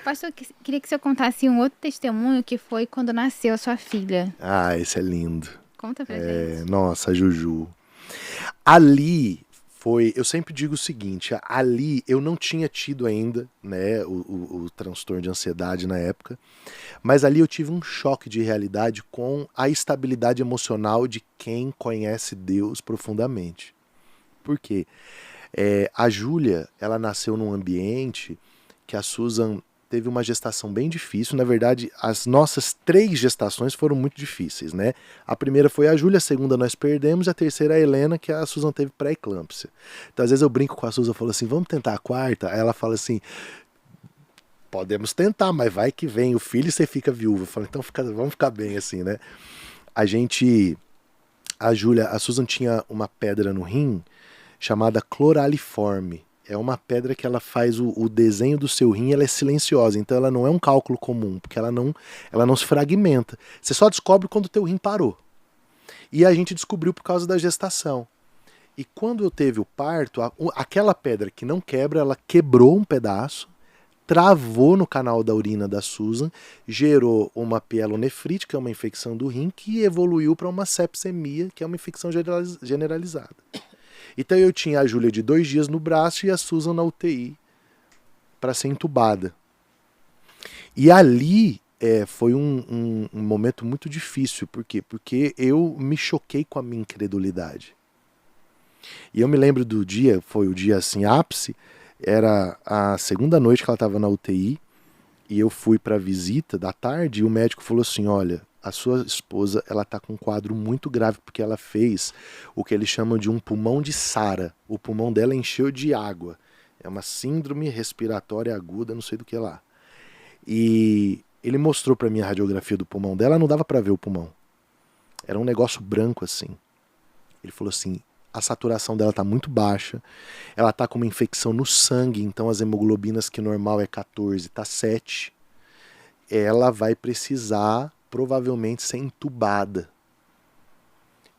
Pastor, queria que você contasse um outro testemunho que foi quando nasceu a sua filha. Ah, esse é lindo. Conta pra gente. Nossa, Juju. Ali foi, eu sempre digo o seguinte, ali eu não tinha tido ainda, né, o transtorno de ansiedade na época, mas ali eu tive um choque de realidade com a estabilidade emocional de quem conhece Deus profundamente. Por quê? A Júlia, ela nasceu num ambiente que a Susan teve uma gestação bem difícil. Na verdade, as nossas 3 gestações foram muito difíceis, né? A primeira foi a Júlia, a segunda nós perdemos, a terceira a Helena, que a Susan teve pré-eclâmpsia. Então, às vezes eu brinco com a Susan, falo assim, vamos tentar a quarta? Aí ela fala assim, podemos tentar, mas vai que vem o filho e você fica viúva. Eu falo, então vamos ficar bem assim, né? A Susan tinha uma pedra no rim chamada cloraliforme. É uma pedra que ela faz o desenho do seu rim, ela é silenciosa, então ela não é um cálculo comum, porque ela não se fragmenta. Você só descobre quando o teu rim parou. E a gente descobriu por causa da gestação. E quando eu teve o parto, aquela pedra que não quebra, ela quebrou um pedaço, travou no canal da urina da Susan, gerou uma pielonefrite, que é uma infecção do rim, que evoluiu para uma sepsemia, que é uma infecção generalizada. Então eu tinha a Júlia de 2 dias no braço e a Susan na UTI para ser entubada. E ali foi um momento muito difícil. Por quê? Porque eu me choquei com a minha incredulidade. E eu me lembro do dia, foi o dia assim, ápice, era a segunda noite que ela estava na UTI, e eu fui para a visita da tarde e o médico falou assim, olha, a sua esposa, ela tá com um quadro muito grave porque ela fez o que eles chamam de um pulmão de Sara. O pulmão dela encheu de água. É uma síndrome respiratória aguda, não sei do que lá. E ele mostrou para mim a radiografia do pulmão dela, não dava para ver o pulmão. Era um negócio branco assim. Ele falou assim, a saturação dela tá muito baixa, ela tá com uma infecção no sangue, então as hemoglobinas que normal é 14, tá 7. Ela vai precisar provavelmente ser entubada.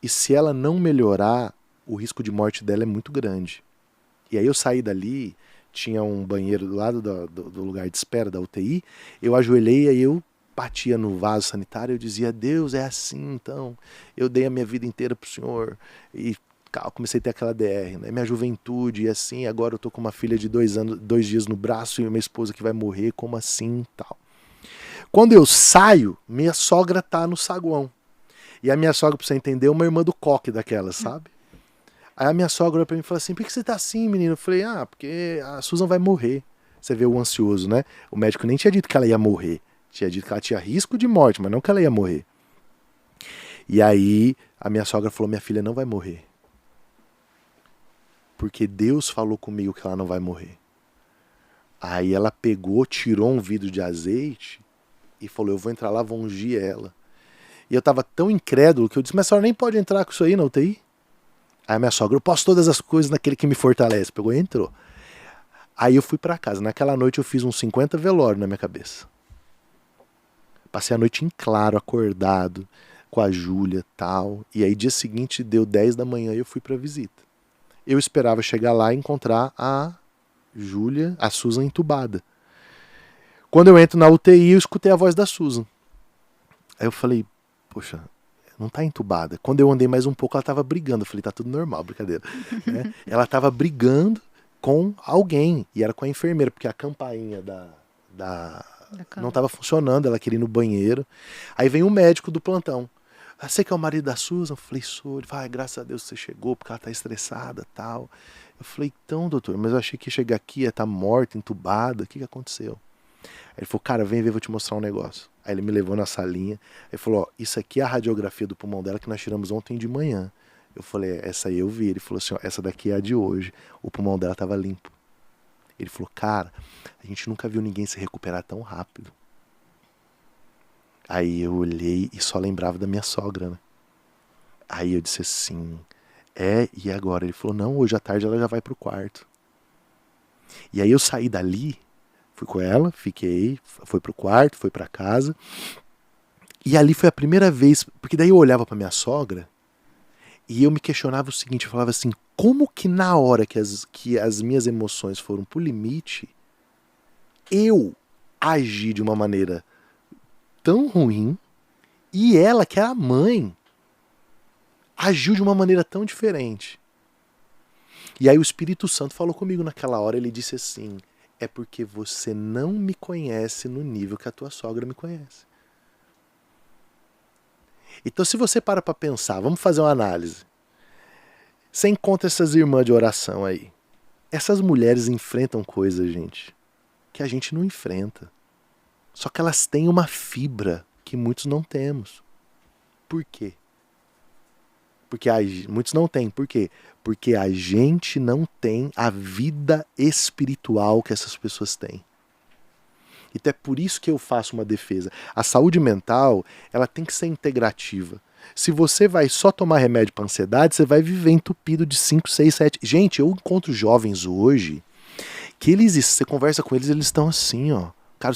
E se ela não melhorar, o risco de morte dela é muito grande. E aí eu saí dali, tinha um banheiro do lado do lugar de espera da UTI, eu ajoelhei e aí eu batia no vaso sanitário, eu dizia, Deus, é assim então, eu dei a minha vida inteira pro Senhor, e comecei a ter aquela DR, né? Minha juventude, e assim, agora eu tô com uma filha de 2 dias no braço e minha esposa que vai morrer, como assim, tal. Quando eu saio, minha sogra tá no saguão. E a minha sogra, pra você entender, é uma irmã do coque daquelas, sabe? Aí a minha sogra olhou pra mim e falou assim, por que você tá assim, menino? Eu falei, porque a Susan vai morrer. Você vê o ansioso, né? O médico nem tinha dito que ela ia morrer. Tinha dito que ela tinha risco de morte, mas não que ela ia morrer. E aí a minha sogra falou, minha filha não vai morrer. Porque Deus falou comigo que ela não vai morrer. Aí ela pegou, tirou um vidro de azeite e falou, eu vou entrar lá, vou ungir ela. E eu tava tão incrédulo que eu disse, mas a senhora nem pode entrar com isso aí na UTI? Aí a minha sogra, eu posso todas as coisas naquele que me fortalece. Pegou e entrou. Aí eu fui pra casa. Naquela noite eu fiz uns 50 velórios na minha cabeça. Passei a noite em claro, acordado, com a Júlia e tal. E aí dia seguinte deu 10 da manhã e eu fui pra visita. Eu esperava chegar lá e encontrar a Júlia, a Susan entubada. Quando eu entro na UTI, eu escutei a voz da Susan. Aí eu falei, poxa, não tá entubada. Quando eu andei mais um pouco, ela tava brigando. Eu falei, tá tudo normal, brincadeira. Né? Ela tava com alguém, e era com a enfermeira, porque a campainha não tava funcionando, ela queria ir no banheiro. Aí vem o médico do plantão. Você que é o marido da Susan? Eu falei, sou. Ele falou, graças a Deus você chegou, porque ela tá estressada e tal. Eu falei, então, doutor, mas eu achei que ia chegar aqui, ia estar morta, entubada, o que aconteceu? Aí ele falou, cara, vem ver, vou te mostrar um negócio. Aí ele me levou na salinha, aí falou, isso aqui é a radiografia do pulmão dela que nós tiramos ontem de manhã. Eu falei, essa aí eu vi. Ele falou assim, essa daqui é a de hoje. O pulmão dela tava limpo. Ele falou, cara, a gente nunca viu ninguém se recuperar tão rápido. Aí eu olhei e só lembrava da minha sogra, né? Aí eu disse assim, e agora? Ele falou, não, hoje à tarde ela já vai pro quarto. E aí eu saí dali, fui com ela, fiquei, foi pro quarto, foi pra casa. E ali foi a primeira vez, porque daí eu olhava pra minha sogra e eu me questionava o seguinte, eu falava assim, como que na hora que as minhas emoções foram pro limite, eu agi de uma maneira tão ruim e ela, que era a mãe, agiu de uma maneira tão diferente. E aí o Espírito Santo falou comigo naquela hora, ele disse assim, é porque você não me conhece no nível que a tua sogra me conhece. Então se você para pra pensar, vamos fazer uma análise. Você encontra essas irmãs de oração aí. Essas mulheres enfrentam coisas, gente, que a gente não enfrenta. Só que elas têm uma fibra que muitos não temos. Por quê? Porque muitos não têm. Por quê? Porque a gente não tem a vida espiritual que essas pessoas têm. Então é por isso que eu faço uma defesa. A saúde mental, ela tem que ser integrativa. Se você vai só tomar remédio para ansiedade, você vai viver entupido de 5, 6, 7... Gente, eu encontro jovens hoje que você conversa com eles, eles estão assim, ó. Cara,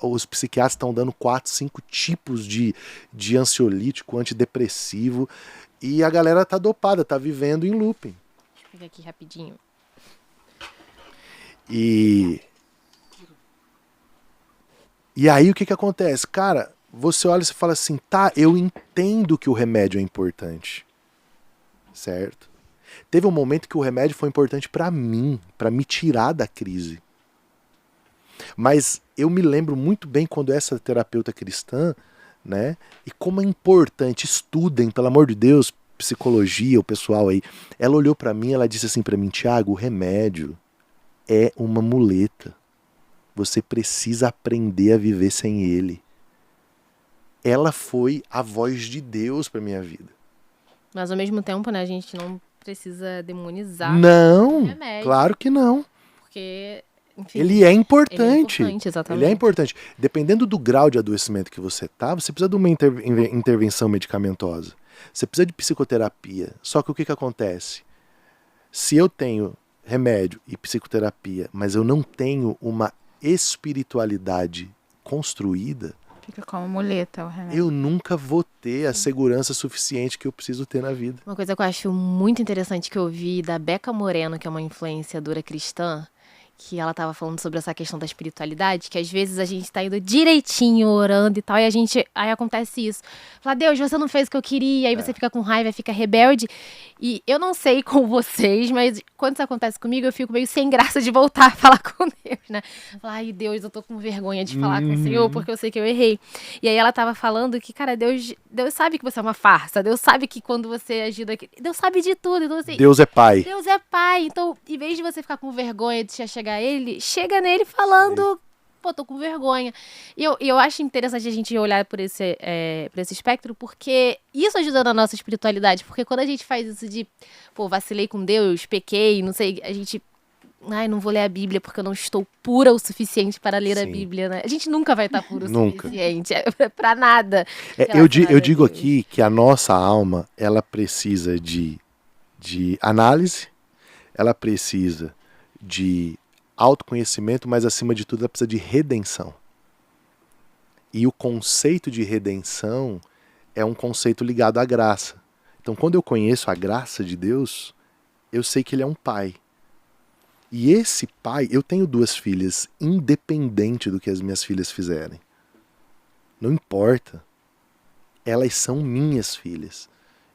os psiquiatras estão dando 4, 5 tipos de ansiolítico, antidepressivo, e a galera tá dopada, tá vivendo em looping. Deixa eu pegar aqui rapidinho. E aí o que acontece? Cara, você olha e fala assim, tá, eu entendo que o remédio é importante, certo? Teve um momento que o remédio foi importante para mim, para me tirar da crise. Mas eu me lembro muito bem quando essa terapeuta cristã, né, e como é importante, estudem, pelo amor de Deus, psicologia, o pessoal aí, ela olhou para mim, ela disse assim para mim, Tiago, o remédio é uma muleta. Você precisa aprender a viver sem ele. Ela foi a voz de Deus para minha vida. Mas ao mesmo tempo, né, a gente não precisa demonizar não, o remédio. Claro que não. Porque, enfim, ele é importante. Exatamente. Ele é importante. Dependendo do grau de adoecimento que você tá, você precisa de uma intervenção medicamentosa. Você precisa de psicoterapia. Só que o que acontece? Se eu tenho remédio e psicoterapia, mas eu não tenho uma espiritualidade construída, fica como muleta o remédio. Eu nunca vou ter a segurança suficiente que eu preciso ter na vida. Uma coisa que eu acho muito interessante que eu vi da Becca Moreno, que é uma influenciadora cristã, que ela tava falando sobre essa questão da espiritualidade, que às vezes a gente tá indo direitinho, orando e tal, e aí acontece isso. Fala, Deus, você não fez o que eu queria, aí você fica com raiva, fica rebelde. E eu não sei com vocês, mas quando isso acontece comigo, eu fico meio sem graça de voltar a falar com Deus, né? Falar, ai Deus, eu tô com vergonha de falar com o Senhor, porque eu sei que eu errei. E aí ela tava falando que, cara, Deus sabe que você é uma farsa, Deus sabe que quando você agiu daqui, Deus sabe de tudo. Então, assim, Deus é pai. Deus é pai. Então, em vez de você ficar com vergonha de chegar a ele, chega nele falando, pô, tô com vergonha. E eu acho interessante a gente olhar por esse espectro, porque isso ajuda na nossa espiritualidade. Porque quando a gente faz isso de, pô, vacilei com Deus, pequei, não sei, a gente, ai, não vou ler a Bíblia porque eu não estou pura o suficiente para ler a Bíblia, né? A gente nunca vai estar pura o suficiente pra nada. Eu digo aqui que a nossa alma, ela precisa de análise, ela precisa de autoconhecimento, mas acima de tudo ela precisa de redenção. E o conceito de redenção é um conceito ligado à graça. Então quando eu conheço a graça de Deus, eu sei que ele é um pai. E esse pai, eu tenho 2 filhas, independente do que as minhas filhas fizerem. Não importa. Elas são minhas filhas.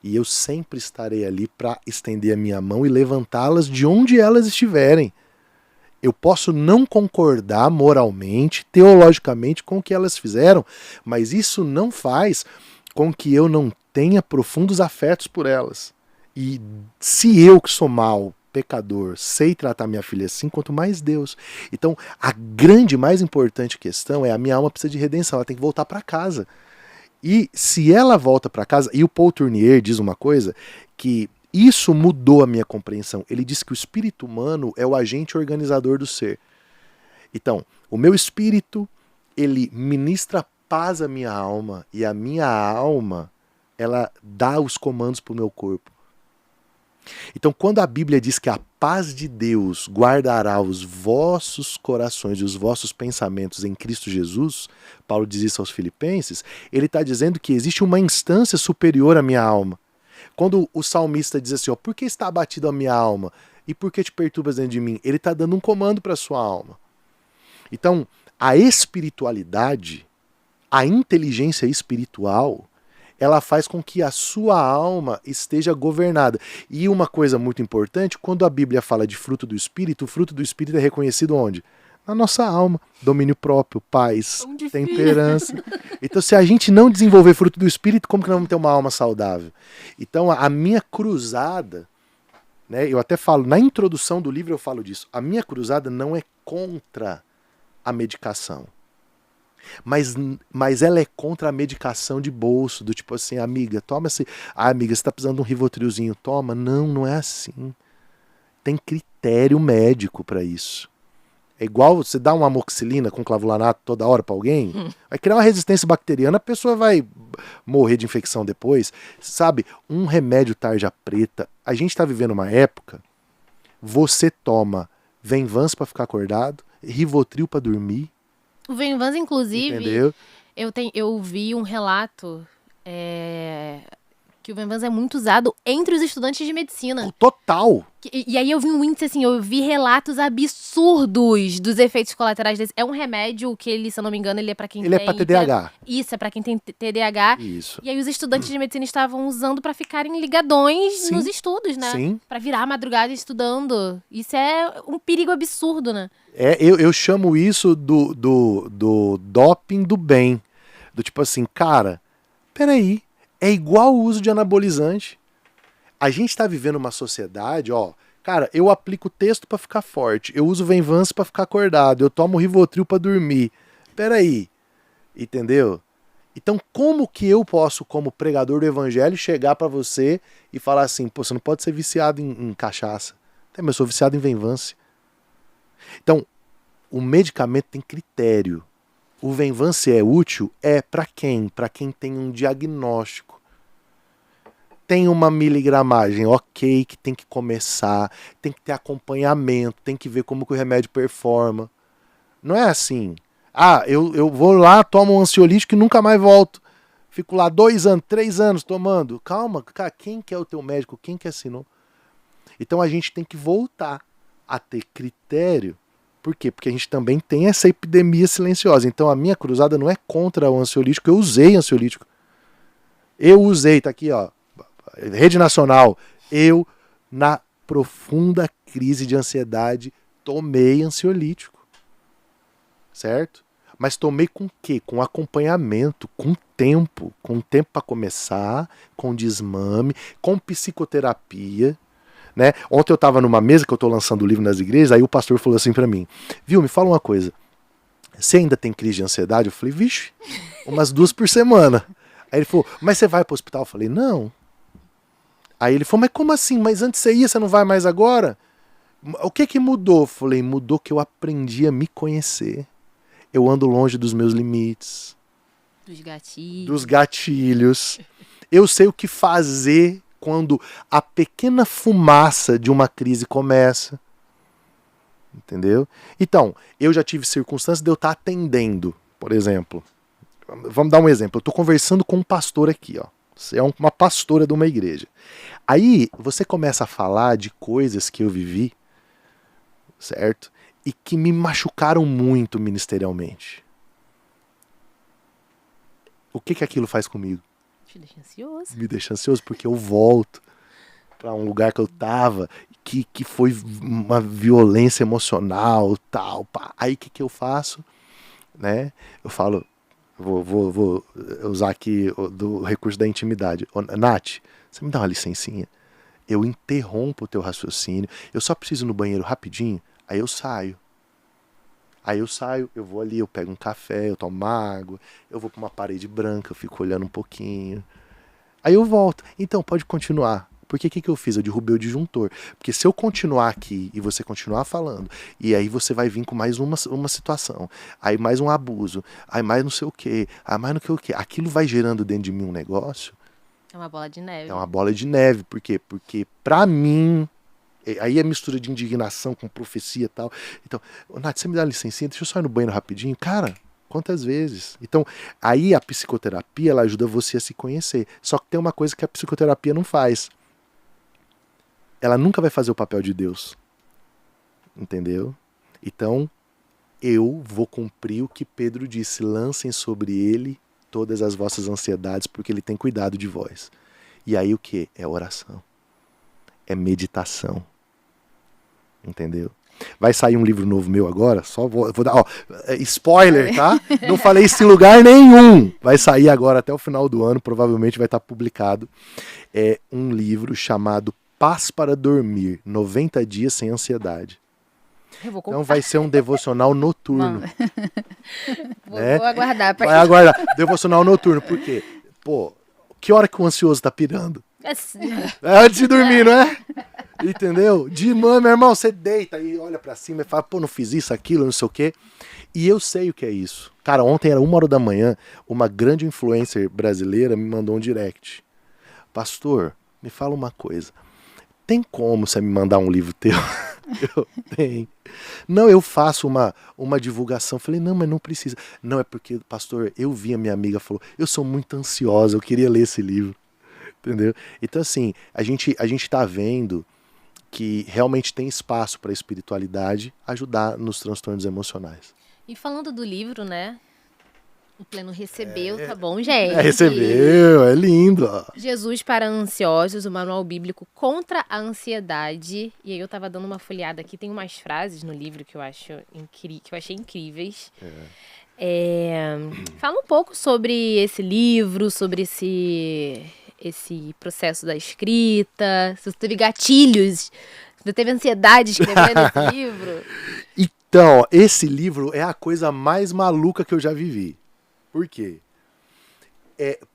E eu sempre estarei ali para estender a minha mão e levantá-las de onde elas estiverem. Eu posso não concordar moralmente, teologicamente com o que elas fizeram, mas isso não faz com que eu não tenha profundos afetos por elas. E se eu que sou mau, pecador, sei tratar minha filha assim, quanto mais Deus. Então, a grande, mais importante questão é a minha alma precisa de redenção, ela tem que voltar para casa. E se ela volta para casa, e o Paul Tournier diz uma coisa, que isso mudou a minha compreensão. Ele diz que o espírito humano é o agente organizador do ser. Então, o meu espírito, ele ministra paz à minha alma, e a minha alma, ela dá os comandos para o meu corpo. Então, quando a Bíblia diz que a paz de Deus guardará os vossos corações e os vossos pensamentos em Cristo Jesus, Paulo diz isso aos Filipenses, ele está dizendo que existe uma instância superior à minha alma. Quando o salmista diz assim, ó, por que está abatido a minha alma? E por que te perturbas dentro de mim? Ele está dando um comando para a sua alma. Então, a espiritualidade, a inteligência espiritual, ela faz com que a sua alma esteja governada. E uma coisa muito importante, quando a Bíblia fala de fruto do Espírito, o fruto do Espírito é reconhecido onde? Na nossa alma. Domínio próprio, paz, temperança. Então, se a gente não desenvolver fruto do Espírito, como que nós vamos ter uma alma saudável? Então, a minha cruzada, né, eu até falo, na introdução do livro eu falo disso, a minha cruzada não é contra a medicação. Mas ela é contra a medicação de bolso, do tipo assim, amiga, toma esse... Ah, amiga, você tá precisando de um Rivotrilzinho, toma. Não, não é assim. Tem critério médico para isso. É igual você dar uma amoxicilina com clavulanato toda hora para alguém, vai criar uma resistência bacteriana, a pessoa vai morrer de infecção depois. Sabe, um remédio tarja preta, a gente tá vivendo uma época, você toma Venvance para ficar acordado, Rivotril para dormir. O Venvance, inclusive, entendeu? Eu vi um relato que o Venvance é muito usado entre os estudantes de medicina. Total! E aí eu vi um índice, assim, eu vi relatos absurdos dos efeitos colaterais desse. É um remédio que ele, se eu não me engano, ele é pra quem Ele tem... é pra TDAH. Isso, é pra quem tem TDAH. Isso. E aí os estudantes de medicina estavam usando pra ficarem ligadões Sim. nos estudos, né? Sim. Pra virar a madrugada estudando. Isso é um perigo absurdo, né? Eu chamo isso do doping do bem. Do tipo assim, cara, peraí, é igual o uso de anabolizante. A gente tá vivendo uma sociedade, ó, cara, eu aplico texto pra ficar forte, eu uso Venvance pra ficar acordado, eu tomo Rivotril pra dormir. Peraí, entendeu? Então como que eu posso, como pregador do evangelho, chegar pra você e falar assim, pô, você não pode ser viciado em cachaça. Mas eu sou viciado em Venvance. Então, o medicamento tem critério. O Venvance é útil? É para quem? Para quem tem um diagnóstico. Tem uma miligramagem, ok, que tem que começar, tem que ter acompanhamento, tem que ver como que o remédio performa. Não é assim, eu vou lá, tomo um ansiolítico e nunca mais volto. Fico lá 2 anos, 3 anos tomando. Calma, cara, quem que é o teu médico? Quem que assinou? Então a gente tem que voltar a ter critério. Por quê? Porque a gente também tem essa epidemia silenciosa. Então a minha cruzada não é contra o ansiolítico, eu usei ansiolítico. Eu usei, tá aqui, ó, Rede Nacional. Eu, na profunda crise de ansiedade, tomei ansiolítico. Certo? Mas tomei com o quê? Com acompanhamento, com tempo para começar, com desmame, com psicoterapia. Né? Ontem eu estava numa mesa que eu estou lançando o livro nas igrejas, aí o pastor falou assim para mim, viu, me fala uma coisa, você ainda tem crise de ansiedade? Eu falei, vixe, umas 2 por semana. Aí ele falou, mas você vai para o hospital? Eu falei, não. Aí ele falou, mas como assim? Mas antes você ia, você não vai mais agora? O que mudou? Eu falei, mudou que eu aprendi a me conhecer. Eu ando longe dos meus limites. Dos gatilhos. Eu sei o que fazer quando a pequena fumaça de uma crise começa. Entendeu? Então, eu já tive circunstâncias de eu estar atendendo, por exemplo. Vamos dar um exemplo. Eu estou conversando com um pastor aqui, ó. Você é uma pastora de uma igreja. Aí você começa a falar de coisas que eu vivi, certo? E que me machucaram muito ministerialmente. O que aquilo faz comigo? Te deixa ansioso. Me deixa ansioso porque eu volto para um lugar que eu tava, que foi uma violência emocional, tal, pá. Aí o que eu faço? Né? Eu falo, Vou usar aqui do recurso da intimidade. Ô, Nath, você me dá uma licencinha? Eu interrompo o teu raciocínio. Eu só preciso ir no banheiro rapidinho, aí eu saio. Eu vou ali, eu pego um café, eu tomo uma água, eu vou para uma parede branca, eu fico olhando um pouquinho. Aí eu volto. Então, pode continuar. Porque o que eu fiz? Eu derrubei o disjuntor. Porque se eu continuar aqui e você continuar falando, e aí você vai vir com mais uma situação, aí mais um abuso, aí mais não sei o quê, aí mais não sei o quê. Aquilo vai gerando dentro de mim um negócio. É uma bola de neve. É uma bola de neve. Por quê? Porque pra mim, aí é mistura de indignação com profecia e tal. Então, Nath, você me dá licencinha? Deixa eu só ir no banheiro rapidinho. Cara, quantas vezes? Então, aí a psicoterapia, ela ajuda você a se conhecer. Só que tem uma coisa que a psicoterapia não faz. Ela nunca vai fazer o papel de Deus. Entendeu? Então, eu vou cumprir o que Pedro disse. Lancem sobre ele todas as vossas ansiedades, porque ele tem cuidado de vós. E aí o que? É oração. É meditação. Entendeu? Vai sair um livro novo meu agora, só vou dar, ó, spoiler, tá? Não falei isso em lugar nenhum. Vai sair agora até o final do ano, provavelmente vai estar publicado. É um livro chamado Paz para Dormir, 90 dias sem ansiedade. Então vai ser um devocional noturno. Vou aguardar. Vai aguardar. Devocional noturno, por quê? Pô, que hora que o ansioso tá pirando? É antes de dormir, não é? Entendeu? De manhã, meu irmão, você deita e olha pra cima e fala, pô, não fiz isso, aquilo, não sei o quê. E eu sei o que é isso. Cara, ontem era 1h, uma grande influencer brasileira me mandou um direct. Pastor, me fala uma coisa. Tem como você me mandar um livro teu? Eu tenho. Não, eu faço uma divulgação. Falei, não, mas não precisa. Não, é porque, pastor, eu vi a minha amiga falou, eu sou muito ansiosa, eu queria ler esse livro. Entendeu? Então, assim, a gente tá vendo que realmente tem espaço para a espiritualidade ajudar nos transtornos emocionais. E falando do livro, né? O Pleno recebeu, tá bom, gente? Recebeu, é lindo. Ó. Jesus para Ansiosos, o manual bíblico contra a ansiedade. E aí eu tava dando uma folheada aqui, tem umas frases no livro que eu achei incríveis. Fala um pouco sobre esse livro, sobre esse processo da escrita, se você teve gatilhos, se você teve ansiedade escrevendo esse livro. Então, esse livro é a coisa mais maluca que eu já vivi. Por quê?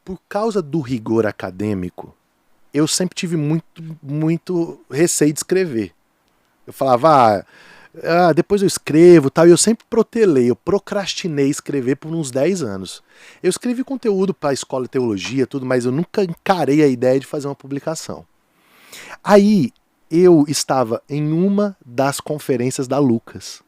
Por causa do rigor acadêmico, eu sempre tive muito receio de escrever. Eu falava, depois eu escrevo, tal, e eu sempre protelei, eu procrastinei escrever por uns 10 anos. Eu escrevi conteúdo para a escola de teologia, tudo, mas eu nunca encarei a ideia de fazer uma publicação. Aí eu estava em uma das conferências da Lucas.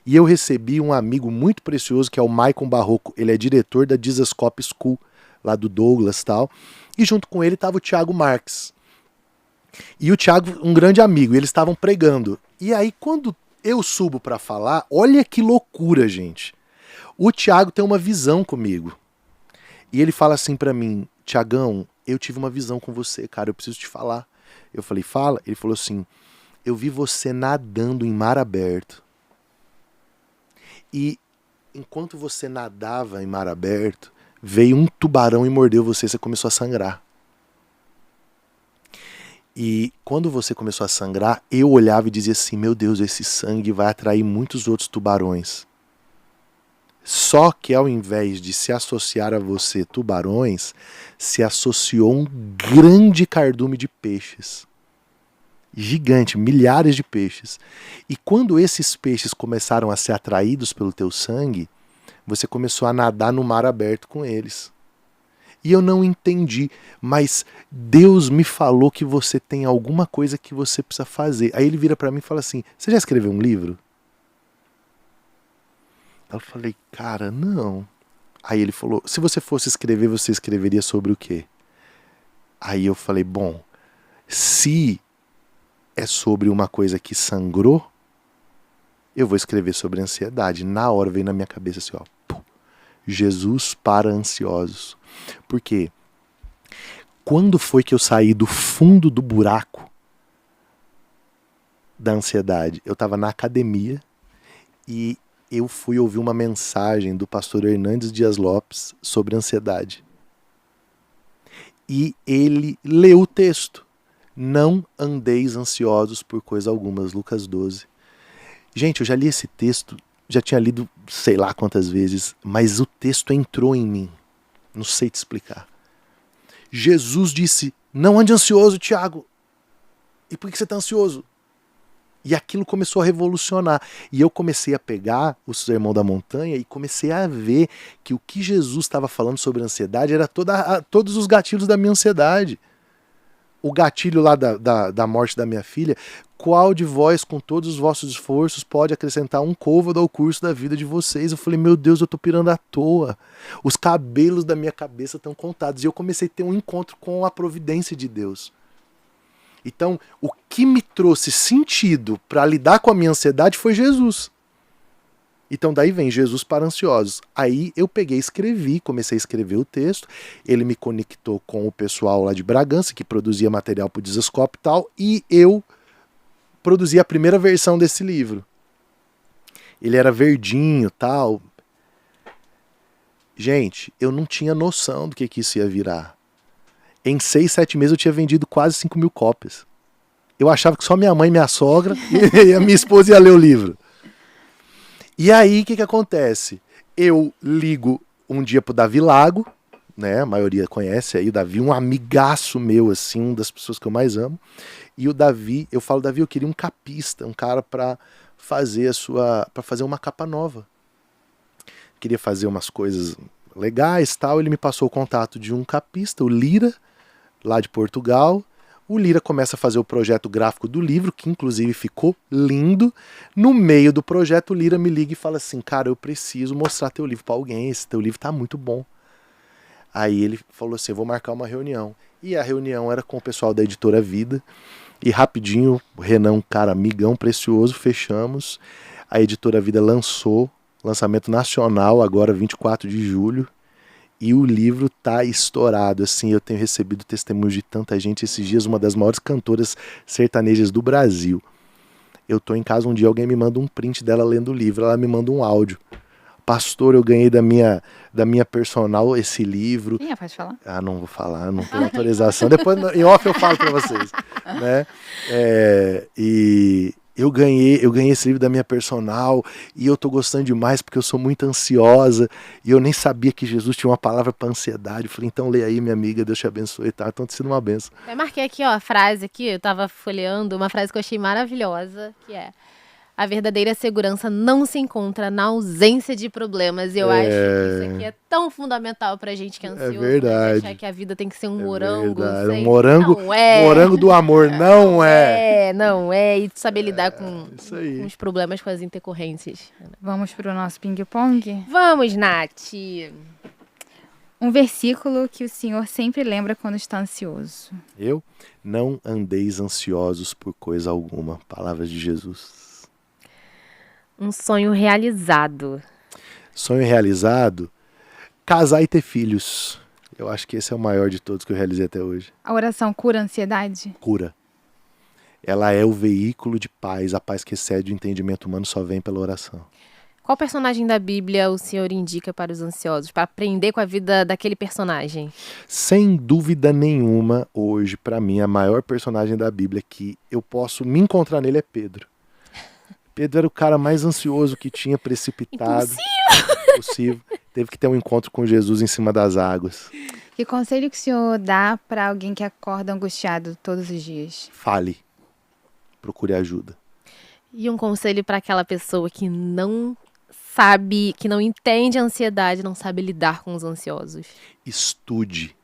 E eu recebi um amigo muito precioso, que é o Maicon Barroco. Ele é diretor da Dizascope School, lá do Douglas e tal. E junto com ele estava o Thiago Marques. E o Thiago, um grande amigo, e eles estavam pregando. E aí, quando eu subo para falar, olha que loucura, gente. O Thiago tem uma visão comigo. E ele fala assim para mim, Thiagão, eu tive uma visão com você, cara, eu preciso te falar. Eu falei, fala. Ele falou assim, eu vi você nadando em mar aberto. E enquanto você nadava em mar aberto, veio um tubarão e mordeu você, você começou a sangrar. E quando você começou a sangrar, eu olhava e dizia assim, meu Deus, esse sangue vai atrair muitos outros tubarões. Só que ao invés de se associar a você tubarões, se associou um grande cardume de peixes. Gigante, milhares de peixes. E quando esses peixes começaram a ser atraídos pelo teu sangue, você começou a nadar no mar aberto com eles. E eu não entendi, mas Deus me falou que você tem alguma coisa que você precisa fazer. Aí ele vira para mim e fala assim, você já escreveu um livro? Eu falei, cara, não. Aí ele falou, se você fosse escrever, você escreveria sobre o quê? Aí eu falei, bom, se é sobre uma coisa que sangrou, eu vou escrever sobre ansiedade. Na hora veio na minha cabeça assim, ó, Jesus para ansiosos. Por quê? Quando foi que eu saí do fundo do buraco da ansiedade? Eu estava na academia e eu fui ouvir uma mensagem do pastor Hernandes Dias Lopes sobre ansiedade. E ele leu o texto. Não andeis ansiosos por coisa alguma, Lucas 12. Gente, eu já li esse texto, já tinha lido sei lá quantas vezes, mas o texto entrou em mim. Não sei te explicar. Jesus disse, não ande ansioso, Tiago. E por que você está ansioso? E aquilo começou a revolucionar. E eu comecei a pegar o Sermão da Montanha e comecei a ver que o que Jesus estava falando sobre ansiedade era todos os gatilhos da minha ansiedade. O gatilho lá da morte da minha filha, qual de vós, com todos os vossos esforços, pode acrescentar um côvado ao curso da vida de vocês? Eu falei, meu Deus, eu tô pirando à toa. Os cabelos da minha cabeça estão contados. E eu comecei a ter um encontro com a providência de Deus. Então, o que me trouxe sentido para lidar com a minha ansiedade foi Jesus. Então daí vem Jesus para ansiosos. Aí eu peguei e escrevi, comecei a escrever o texto, ele me conectou com o pessoal lá de Bragança, que produzia material para o Desascope e tal, e eu produzi a primeira versão desse livro. Ele era verdinho e tal. Gente, eu não tinha noção do que isso ia virar. Em 6, 7 meses eu tinha vendido quase 5.000 cópias. Eu achava que só minha mãe e minha sogra e a minha esposa ia ler o livro. E aí, o que acontece? Eu ligo um dia pro Davi Lago, né? A maioria conhece aí o Davi, um amigaço meu, assim, uma das pessoas que eu mais amo. E o Davi, eu falo, Davi, eu queria um capista, um cara para fazer uma capa nova. Queria fazer umas coisas legais, tal. Ele me passou o contato de um capista, o Lira, lá de Portugal. O Lira começa a fazer o projeto gráfico do livro, que inclusive ficou lindo. No meio do projeto, o Lira me liga e fala assim, cara, eu preciso mostrar teu livro para alguém, esse teu livro tá muito bom. Aí ele falou assim, eu vou marcar uma reunião. E a reunião era com o pessoal da Editora Vida. E rapidinho, o Renan, um cara amigão precioso, fechamos. A Editora Vida lançou, lançamento nacional, agora 24 de julho. E o livro tá estourado, assim, eu tenho recebido testemunhos de tanta gente esses dias, uma das maiores cantoras sertanejas do Brasil. Eu tô em casa um dia, alguém me manda um print dela lendo o livro, ela me manda um áudio. Pastor, eu ganhei da minha personal esse livro. Sim, pode falar? Ah, não vou falar, não tenho autorização. Depois, em off, eu falo pra vocês. Né? E eu ganhei esse livro da minha personal e eu tô gostando demais porque eu sou muito ansiosa e eu nem sabia que Jesus tinha uma palavra para ansiedade. Eu falei, então lê aí, minha amiga, Deus te abençoe e tal. Então tá sendo uma benção. Eu marquei aqui, ó, a frase aqui, eu tava folheando, uma frase que eu achei maravilhosa, que é: a verdadeira segurança não se encontra na ausência de problemas. E eu acho que isso aqui é tão fundamental pra gente que é ansioso. É verdade. Né? Achar que a vida tem que ser um morango. Um morango, não é. Morango do amor, não é. Não é. E saber lidar com os problemas, com as intercorrências. Vamos pro nosso ping-pong? Vamos, Nath. Um versículo que o Senhor sempre lembra quando está ansioso. Eu? Não andeis ansiosos por coisa alguma. Palavras de Jesus. Um sonho realizado. Sonho realizado? Casar e ter filhos. Eu acho que esse é o maior de todos que eu realizei até hoje. A oração cura a ansiedade? Cura. Ela é o veículo de paz. A paz que excede o entendimento humano só vem pela oração. Qual personagem da Bíblia o senhor indica para os ansiosos? Para aprender com a vida daquele personagem? Sem dúvida nenhuma, hoje, para mim, a maior personagem da Bíblia que eu posso me encontrar nele é Pedro. Pedro era o cara mais ansioso que tinha, precipitado. Impossível. Teve que ter um encontro com Jesus em cima das águas. Que conselho que o senhor dá para alguém que acorda angustiado todos os dias? Fale. Procure ajuda. E um conselho para aquela pessoa que não sabe, que não entende a ansiedade, não sabe lidar com os ansiosos? Estude.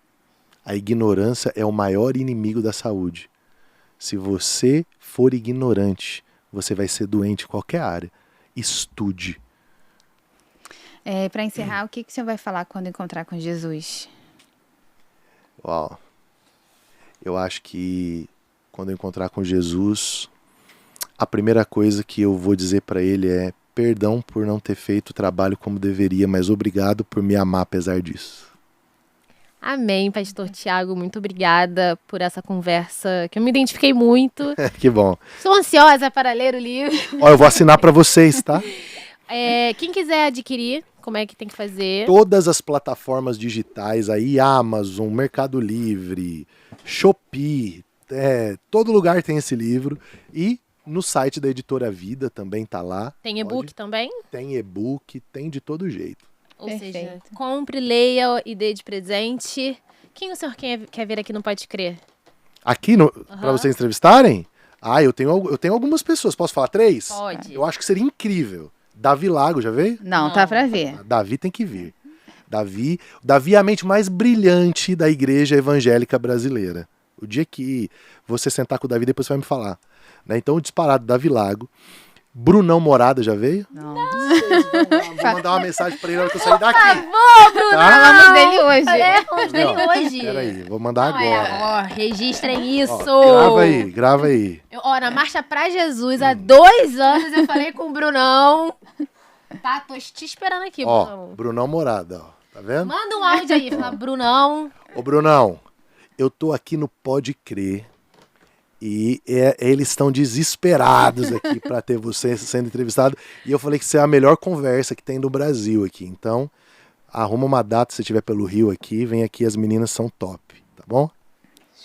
A ignorância é o maior inimigo da saúde. Se você for ignorante, você vai ser doente em qualquer área. Estude. Para encerrar, o que o senhor vai falar quando encontrar com Jesus? Uau. Eu acho que quando eu encontrar com Jesus, a primeira coisa que eu vou dizer para ele é: perdão por não ter feito o trabalho como deveria, mas obrigado por me amar apesar disso. Amém, pastor Tiago, muito obrigada por essa conversa, que eu me identifiquei muito. Que bom. Estou ansiosa para ler o livro. Ó, eu vou assinar para vocês, tá? Quem quiser adquirir, como é que tem que fazer? Todas as plataformas digitais aí, Amazon, Mercado Livre, Shopee, todo lugar tem esse livro. E no site da Editora Vida também tá lá. Tem e-book também? Tem e-book, tem de todo jeito. Ou seja, Perfeito. compre, leia e dê de presente. Quem o senhor quer ver aqui no Pode Crer? Aqui, para vocês entrevistarem, eu tenho algumas pessoas. Posso falar 3? Pode. Eu acho que seria incrível. Davi Lago, já veio? Não, tá pra ver. Davi tem que vir. Davi é a mente mais brilhante da igreja evangélica brasileira. O dia que você sentar com o Davi, depois você vai me falar. Né? Então, disparado, Davi Lago. Brunão Morada já veio? Não. Vou mandar uma mensagem pra ele na hora que eu sair daqui. Falamos dele hoje. Falamos dele hoje. Peraí, vou mandar agora. Registrem isso. Ó, grava aí. Na Marcha pra Jesus, há 2 anos, eu falei com o Brunão. Tá, tô te esperando aqui, Brunão. Brunão Morada, ó. Tá vendo? Manda um áudio aí, fala, Brunão. Ô, Brunão, eu tô aqui no Pode Crer. E eles estão desesperados aqui para ter você sendo entrevistado. E eu falei que isso é a melhor conversa que tem no Brasil aqui. Então, arruma uma data se estiver pelo Rio aqui. Vem aqui, as meninas são top, tá bom?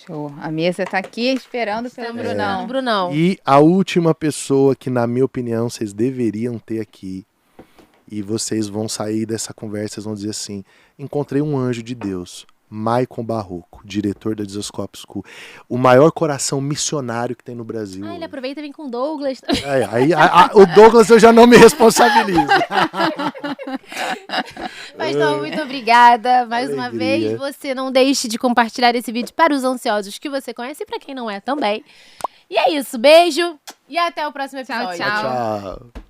Show. A mesa tá aqui esperando pelo Brunão. Brunão. E a última pessoa que, na minha opinião, vocês deveriam ter aqui. E vocês vão sair dessa conversa, vocês vão dizer assim: encontrei um anjo de Deus. Maicon Barroco, diretor da Jesus-Cop School, o maior coração missionário que tem no Brasil. Ele aproveita e vem com o Douglas. O Douglas eu já não me responsabilizo. Pastor, muito obrigada. Mais uma Alegria. vez, você não deixe de compartilhar esse vídeo para os ansiosos que você conhece e para quem não é também. E é isso, beijo e até o próximo episódio. Tchau. Tchau.